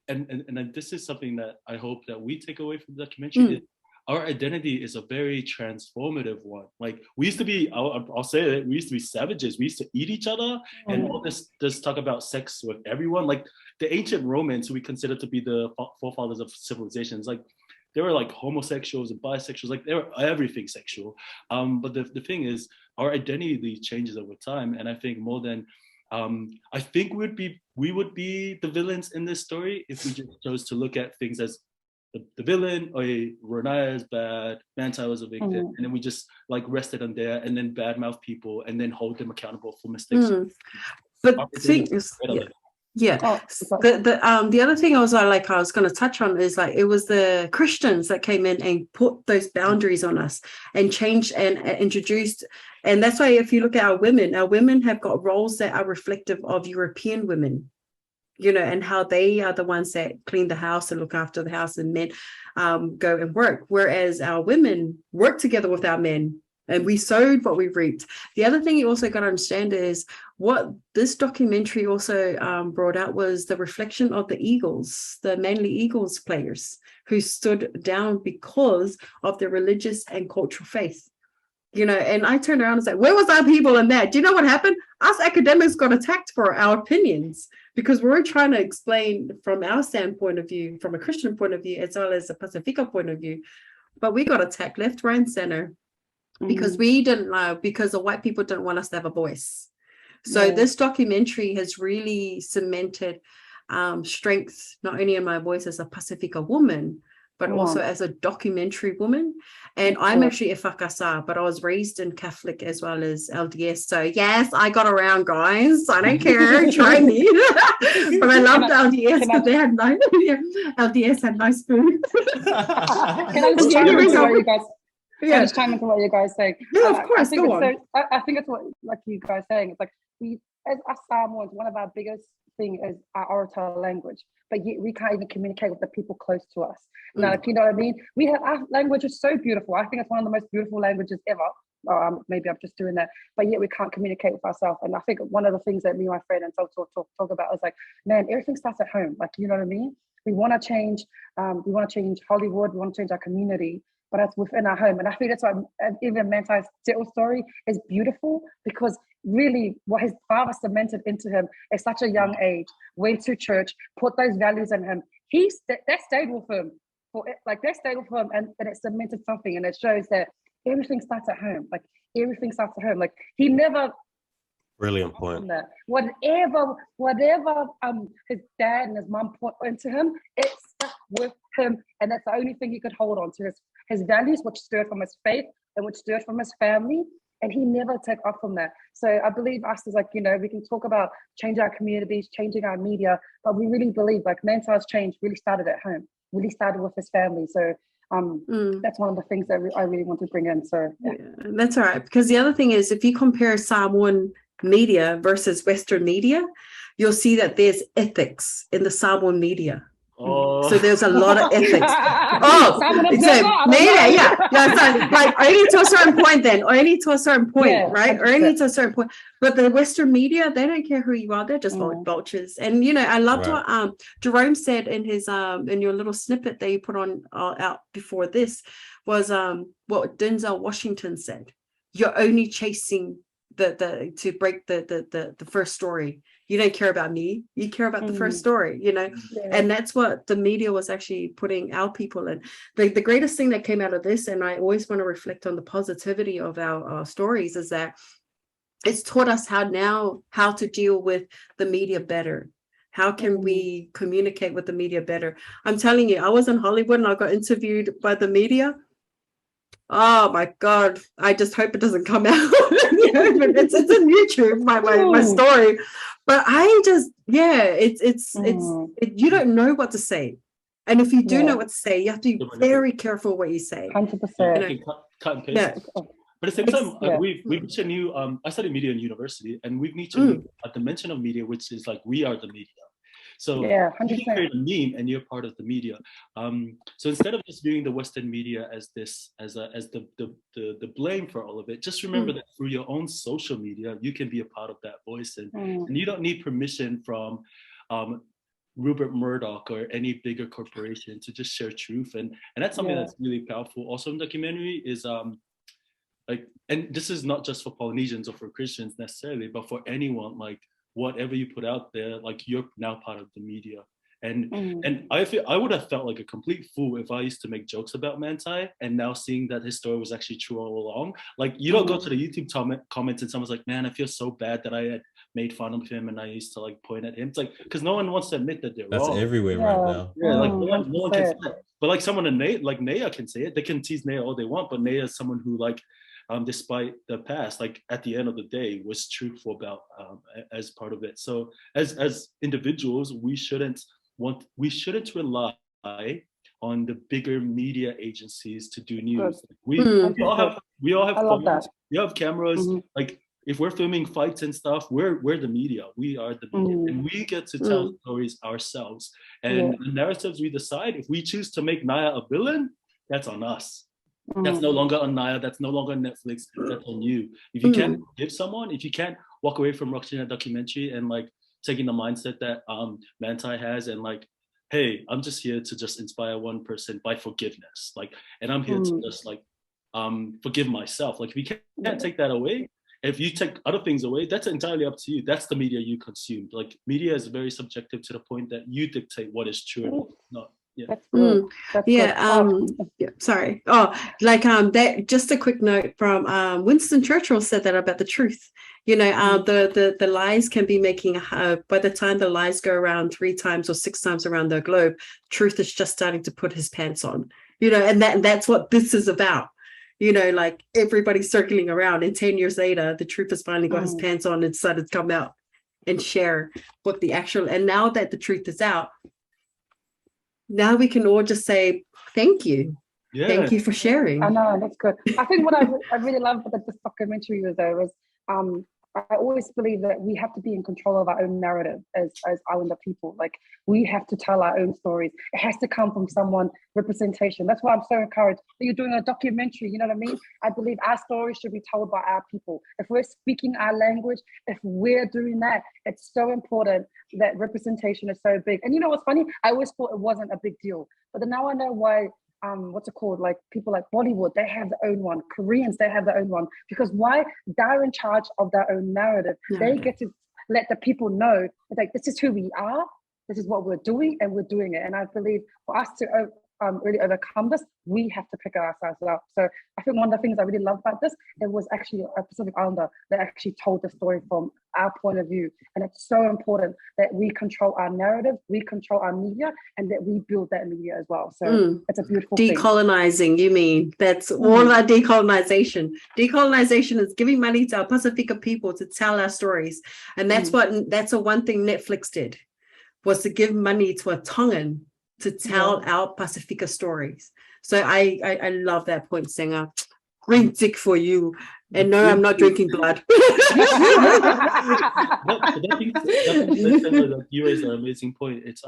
and this is something that I hope that we take away from the documentary. Our identity is a very transformative one. Like, we used to be, I'll say it, we used to be savages. We used to eat each other, and all this talk about sex with everyone. Like, the ancient Romans, who we consider to be the forefathers of civilizations, like, they were like homosexuals and bisexuals, like, they were everything sexual. But the thing is, our identity changes over time. And I think more than, I think we would be the villains in this story if we just chose to look at things as the villain, or Renea is bad, Manti was a victim, and then we just like rested on there, and then badmouth people, and then hold them accountable for mistakes. But the thing is, the other thing I was going to touch on is, like, it was the Christians that came in and put those boundaries on us and changed and introduced. And that's why if you look at our women have got roles that are reflective of European women, you know, and how they are the ones that clean the house and look after the house, and men go and work. Whereas our women work together with our men, and we sowed what we reaped. The other thing you also got to understand is what this documentary also brought out was the reflection of the Eagles, the Manly Eagles players who stood down because of their religious and cultural faith. You know, and I turned around and said, where was our people in that? Do you know what happened? Us academics got attacked for our opinions, because we're trying to explain from our standpoint of view, from a Christian point of view, as well as a Pacifica point of view. But we got attacked left, right, and center because we didn't know, because the white people didn't want us to have a voice. So this documentary has really cemented strength, not only in my voice as a Pacifica woman, but also as a documentary woman. And I'm actually a whakasa, but I was raised in Catholic as well as LDS. So yes, I got around, guys. I don't care. Try me. But I loved LDS because they had nice. LDS had nice food. Can I just chime into what you guys? I just chime into what you guys say. Yeah, of course. Go on. I think it's what, like you guys saying. It's like we, as Samoans, one of our biggest thing is our oral language, but yet we can't even communicate with the people close to us. Now, if you know what I mean, we have, our language is so beautiful. I think it's one of the most beautiful languages ever. Maybe I'm just doing that, but yet we can't communicate with ourselves. And I think one of the things that me and my friend and talk about is like, man, everything starts at home. Like, you know what I mean? We want to change. We want to change Hollywood. We want to change our community. but it's within our home. And I think that's why even Mantai's Te'o story is beautiful, because really what his father cemented into him at such a young age, went to church, put those values in him. That stayed with him. That stayed with him, and it cemented something, and it shows that everything starts at home. Like everything starts at home. Like he never. Brilliant point. Whatever his dad and his mum put into him, it stuck with him, and that's the only thing he could hold on to, his values, which stirred from his faith and which stirred from his family, and he never took off from that. So I believe us is like, we can talk about changing our communities, changing our media, but we really believe like Mantai's change really started at home, really started with his family. So that's one of the things that I really want to bring in. So yeah, that's all right, because the other thing is, if you compare Samoan media versus Western media, you'll see that there's ethics in the Samoan media. Oh. So there's a lot of ethics. Like only to a certain point then, or only to a certain point, Yeah, right? Or only to a certain point. But the Western media, they don't care who you are, they're just like vultures. And I loved what Jerome said in his in your little snippet that you put on out before this, was what Denzel Washington said. You're only chasing to break the first story. You don't care about me, you care about the first story, and that's what the media was actually putting our people in. The greatest thing that came out of this, and I always want to reflect on the positivity of our stories, is that it's taught us how to deal with the media better. How can we communicate with the media better? I'm telling you, I was in Hollywood and I got interviewed by the media. Oh my God, I just hope it doesn't come out. It's on YouTube, my story. But I just, you don't know what to say. And if you do know what to say, you have to be very careful what you say. 100%. Cut and paste. Yeah. But at the same time, we've reached a new, I studied media in university, and we've reached a dimension of media, which is like, we are the media. So you can create a meme and you're part of the media. So instead of just viewing the Western media as the blame for all of it, just remember that through your own social media, you can be a part of that voice, and you don't need permission from Rupert Murdoch or any bigger corporation to just share truth. And that's something that's really powerful. Also in the documentary is and this is not just for Polynesians or for Christians necessarily, but for anyone, like, whatever you put out there, like, you're now part of the media. And I would have felt like a complete fool if I used to make jokes about Mantai, and now seeing that his story was actually true all along. Like, you don't go to the YouTube comments and someone's like, man, I feel so bad that I had made fun of him and I used to like point at him. It's like, because no one wants to admit that they're wrong. That's everywhere right now. Yeah, like no one can say it. But like someone like Naya can say it. They can tease Naya all they want, but Naya is someone who, like, despite the past, like, at the end of the day, was truthful about as part of it. So as individuals, we shouldn't rely on the bigger media agencies to do news. We all have phones, we have cameras. Like, if we're filming fights and stuff, we're the media. We are the media, and we get to tell stories ourselves. And the narratives we decide, if we choose to make Naya a villain, that's on us. That's no longer on Naya, that's no longer on Netflix, that's on you. If you can't give someone, if you can't walk away from watching a documentary and like taking the mindset that Mantai has, and like, hey, I'm just here to just inspire one person by forgiveness, like, and I'm here to just like forgive myself. Like, if you can't take that away, if you take other things away, that's entirely up to you. That's the media you consume. Like, media is very subjective to the point that you dictate what is true and what is not. Yeah. That's good. That's good. Sorry. That, just a quick note from Winston Churchill said that about the truth. The lies can be making by the time the lies go around 3 times or 6 times around the globe, truth is just starting to put his pants on. And that's what this is about. Like, everybody's circling around, and 10 years later, the truth has finally got his pants on and decided to come out and share what the actual. And now that the truth is out, now we can all just say thank you. Yeah. Thank you for sharing. I know, that's good. I think what I really love about this documentary was I always believe that we have to be in control of our own narrative as Islander people. Like, we have to tell our own stories. It has to come from someone, representation. That's why I'm so encouraged that you're doing a documentary. You know what I mean? I believe our stories should be told by our people. If we're speaking our language, if we're doing that, it's so important that representation is so big. And you know what's funny? I always thought it wasn't a big deal. But then now I know why what's it called? Like people like Bollywood, they have their own one. Koreans, they have their own one. Because why? They're in charge of their own narrative. They get to let the people know, like, this is who we are, this is what we're doing, and we're doing it. And I believe for us to really overcome this, we have to pick ourselves up. So I think one of the things I really love about this, it was actually a Pacific Islander that actually told the story from our point of view. And it's so important that we control our narrative, we control our media, and that we build that media as well. So it's a beautiful decolonizing thing. You mean that's all about decolonization. Decolonization is giving money to our Pacifica people to tell our stories. And that's that's the one thing Netflix did, was to give money to a Tongan to tell our Pacifica stories. So I love that point, Singer. Green tick for you. And no, I'm not drinking blood. You raised an amazing point. It's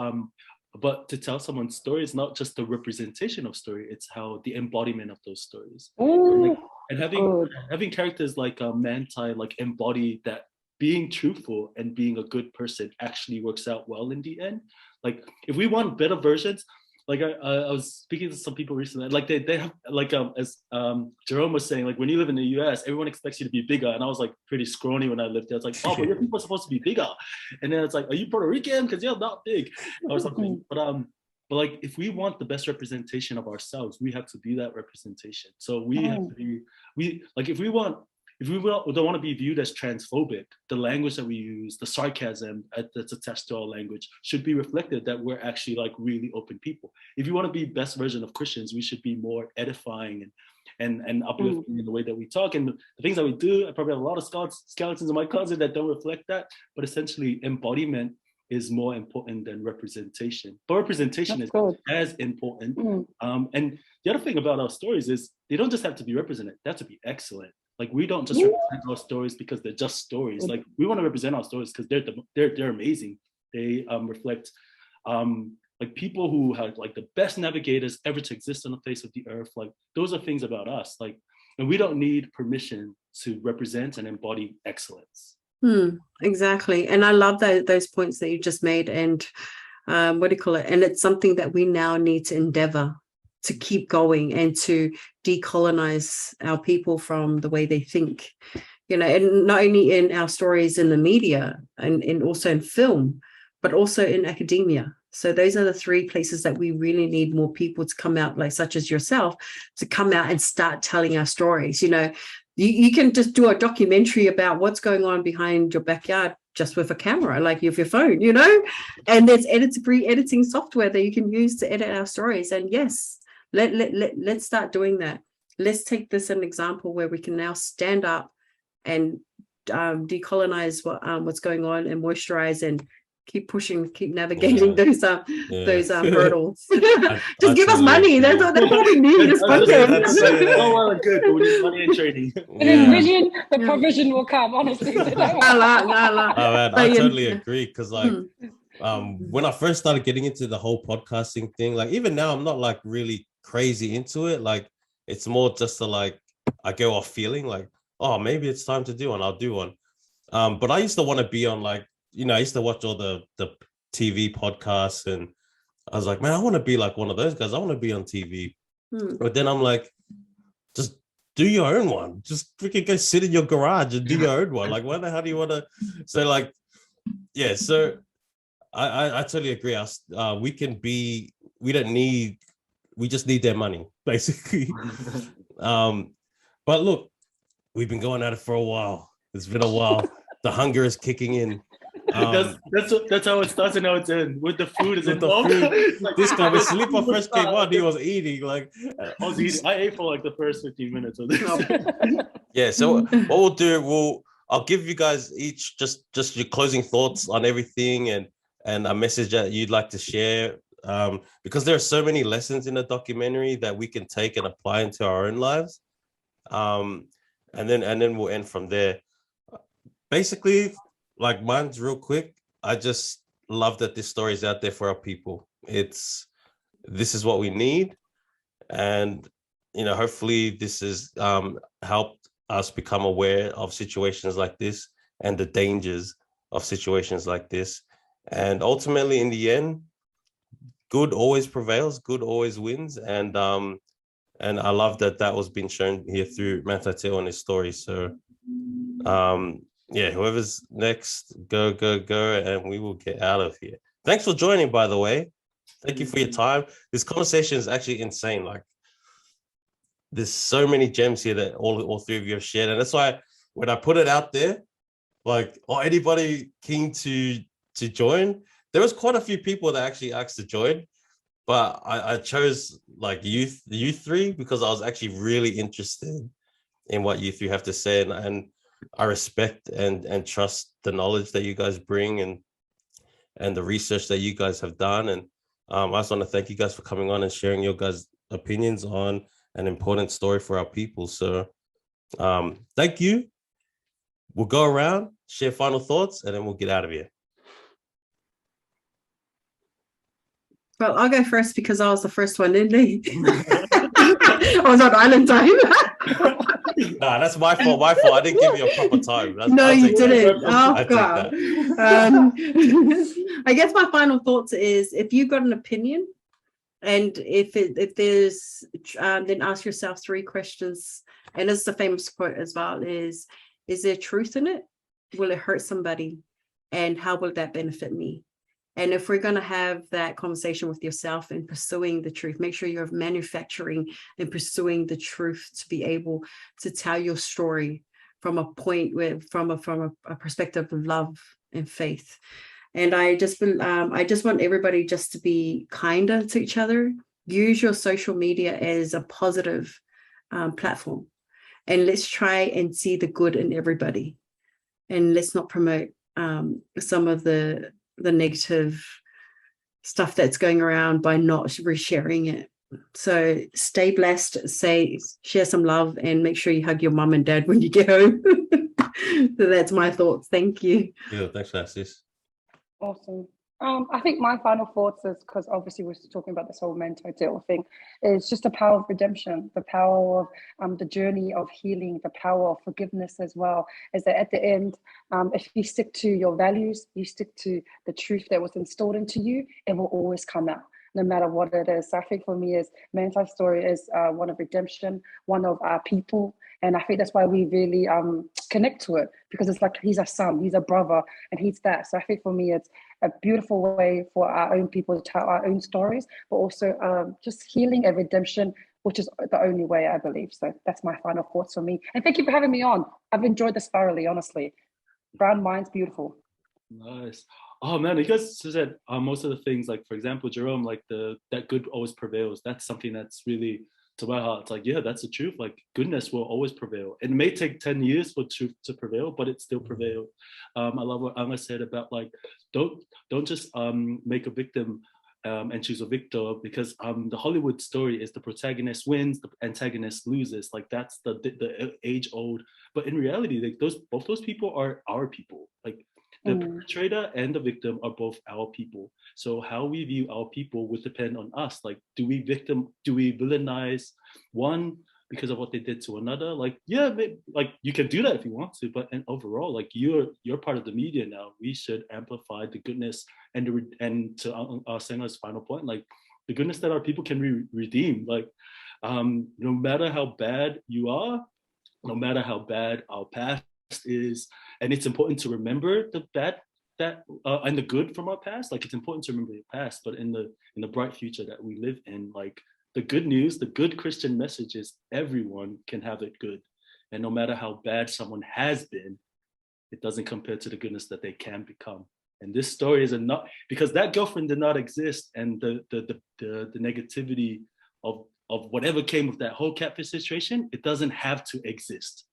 but to tell someone's story is not just the representation of story, it's how the embodiment of those stories. And having characters like Manti like embody that being truthful and being a good person actually works out well in the end. Like if we want better versions, like I was speaking to some people recently, like they have like as Jerome was saying, like when you live in the US, everyone expects you to be bigger, and I was like pretty scrawny when I lived there. It's like, oh, but your people are supposed to be bigger, and then it's like, are you Puerto Rican? Because you're not big or something. But like if we want the best representation of ourselves, we have to be that representation. So we have to be if we don't want to be viewed as transphobic, the language that we use, the sarcasm that's attached to our language should be reflected that we're actually like really open people. If you want to be best version of Christians, we should be more edifying and uplifting in the way that we talk. And the things that we do, I probably have a lot of skeletons in my closet that don't reflect that, but essentially embodiment is more important than representation. But representation is as important. And the other thing about our stories is they don't just have to be represented, they have to be excellent. Like we don't just represent our stories because they're just stories. Like we want to represent our stories because they're amazing. They reflect like people who have like the best navigators ever to exist on the face of the earth. Like those are things about us. Like, and we don't need permission to represent and embody excellence. Exactly. And I love those points that you just made. And what do you call it? And it's something that we now need to endeavor to keep going and to decolonize our people from the way they think, and not only in our stories in the media and also in film, but also in academia. So those are the three places that we really need more people to come out, like such as yourself, to come out and start telling our stories. You can just do a documentary about what's going on behind your backyard just with a camera, like with your phone, and there's editing software that you can use to edit our stories. And yes, let's start doing that. Let's take this as an example where we can now stand up and decolonize what's going on and moisturize and keep pushing, keep navigating those hurdles. Just give us money. That's all we need is funding. Oh, well and good, but we need money and training. And then vision, the provision will come, honestly. No, man, I totally agree, because like when I first started getting into the whole podcasting thing, like even now I'm not like really crazy into it. Like it's more just to like I go off feeling like, oh, maybe it's time to do one, I'll do one. But I used to want to be on like, I used to watch all the TV podcasts, and I was like, man, I want to be like one of those guys. I want to be on TV. But then I'm like, just do your own one. Just freaking go sit in your garage and do your own one. Like, why the hell do you want to? So like, yeah. So I totally agree. We just need their money, basically. But look, we've been going at it for a while. It's been a while. The hunger is kicking in. That's how it starts and how it's in. With the food is involved. Like, this guy, when Silipa first came on, he was eating. Like I ate for like the first 15 minutes of this. Yeah. So what we'll do, I'll give you guys each just your closing thoughts on everything and a message that you'd like to share. Because there are so many lessons in the documentary that we can take and apply into our own lives. And then we'll end from there. Basically, like mine's real quick. I just love that this story is out there for our people. This is what we need. And, hopefully this has helped us become aware of situations like this and the dangers of situations like this. And ultimately, in the end, good always prevails, good always wins, and I love that was being shown here through Matateo and his story. So yeah, whoever's next, go, and we will get out of here. Thanks for joining, by the way. Thank you for your time. This conversation is actually insane. Like, there's so many gems here that all three of you have shared. And that's why when I put it out there, like, anybody keen to join, there was quite a few people that actually asked to join, but I chose like you three because I was actually really interested in what you three have to say, and I respect and trust the knowledge that you guys bring and the research that you guys have done. And I just want to thank you guys for coming on and sharing your guys' opinions on an important story for our people. So thank you. We'll go around, share final thoughts, and then we'll get out of here. Well, I'll go first because I was the first one, didn't I? I was on island time. Nah, that's my fault. I didn't give you a proper time. No, you didn't. I Oh, God. I guess my final thoughts is, if you've got an opinion, and if there's, then ask yourself 3 questions. And it's a famous quote as well, is there truth in it? Will it hurt somebody? And how will that benefit me? And if we're going to have that conversation with yourself and pursuing the truth, make sure you're manufacturing and pursuing the truth to be able to tell your story from a point where, from a perspective of love and faith. And I just want everybody just to be kinder to each other. Use your social media as a positive platform, and let's try and see the good in everybody. And let's not promote some of the negative stuff that's going around by not resharing it. So stay blessed, share some love, and make sure you hug your mum and dad when you get home. So that's my thoughts. Thank you. Yeah, thanks, Sis. Awesome. I think my final thoughts is, because obviously we're talking about this whole mental deal thing, is just the power of redemption, the power of the journey of healing, the power of forgiveness as well. Is that at the end, if you stick to your values, you stick to the truth that was installed into you, it will always come out, no matter what it is. So I think for me, is Manti's story is one of redemption, one of our people. And I think that's why we really connect to it, because it's like he's a son, he's a brother, and he's that. So I think for me, it's a beautiful way for our own people to tell our own stories, but also just healing and redemption, which is the only way, I believe. So that's my final thoughts for me. And thank you for having me on. I've enjoyed this thoroughly, honestly. Brown Mind's beautiful. Nice. Oh man, you guys said most of the things, like for example, Jerome, like that good always prevails. That's something that's really to my heart. It's like, yeah, that's the truth. Like goodness will always prevail. It may take 10 years for truth to prevail, but it still prevails. I love what Anna said about like, don't just make a victim and choose a victor, because the Hollywood story is the protagonist wins, the antagonist loses. Like that's the age old. But in reality, like both those people are our people. Like the perpetrator and the victim are both our people. So how we view our people would depend on us. Like, do we villainize one because of what they did to another? Like, yeah, like you can do that if you want to, but and overall, like you're part of the media now. We should amplify the goodness and to Senga's final point, like the goodness that our people can redeem. Like, no matter how bad you are, no matter how bad our past is, and it's important to remember the bad and the good from our past. Like it's important to remember the past, but in the bright future that we live in, like the good news, the good Christian message is everyone can have it good, and no matter how bad someone has been, it doesn't compare to the goodness that they can become. And this story is enough, because that girlfriend did not exist, and the negativity of whatever came with that whole catfish situation, it doesn't have to exist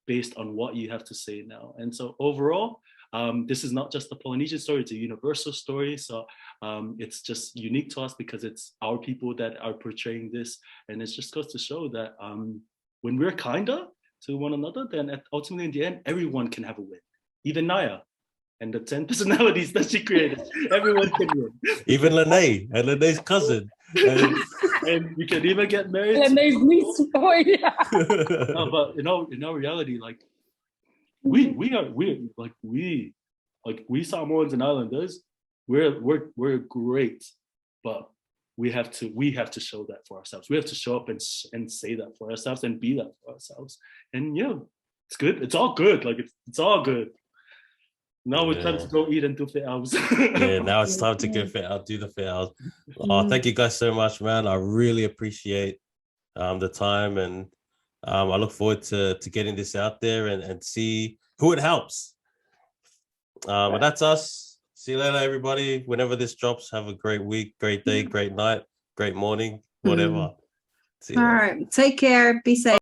based on what you have to say now. And so overall, this is not just a Polynesian story, it's a universal story. So it's just unique to us because it's our people that are portraying this. And it just goes to show that when we're kinder to one another, then ultimately in the end, everyone can have a win. Even Naya and the 10 personalities that she created, everyone can win. Even Lene and Lene's cousin. And you can even get married. Lene's niece. Oh, yeah. No, but in all reality, like we Samoans and Islanders, we're great, but we have to show that for ourselves. We have to show up and say that for ourselves and be that for ourselves. And it's good. It's all good. Like it's all good. Now we're time to go eat and do fit outs. Now it's time to go fit out, do the fit out. Oh, thank you guys so much, man. I really appreciate the time, and I look forward to getting this out there and see who it helps. But that's us. See you later, everybody. Whenever this drops, have a great week, great day, great night, great morning, whatever. See you All later. right. Take care. Be safe.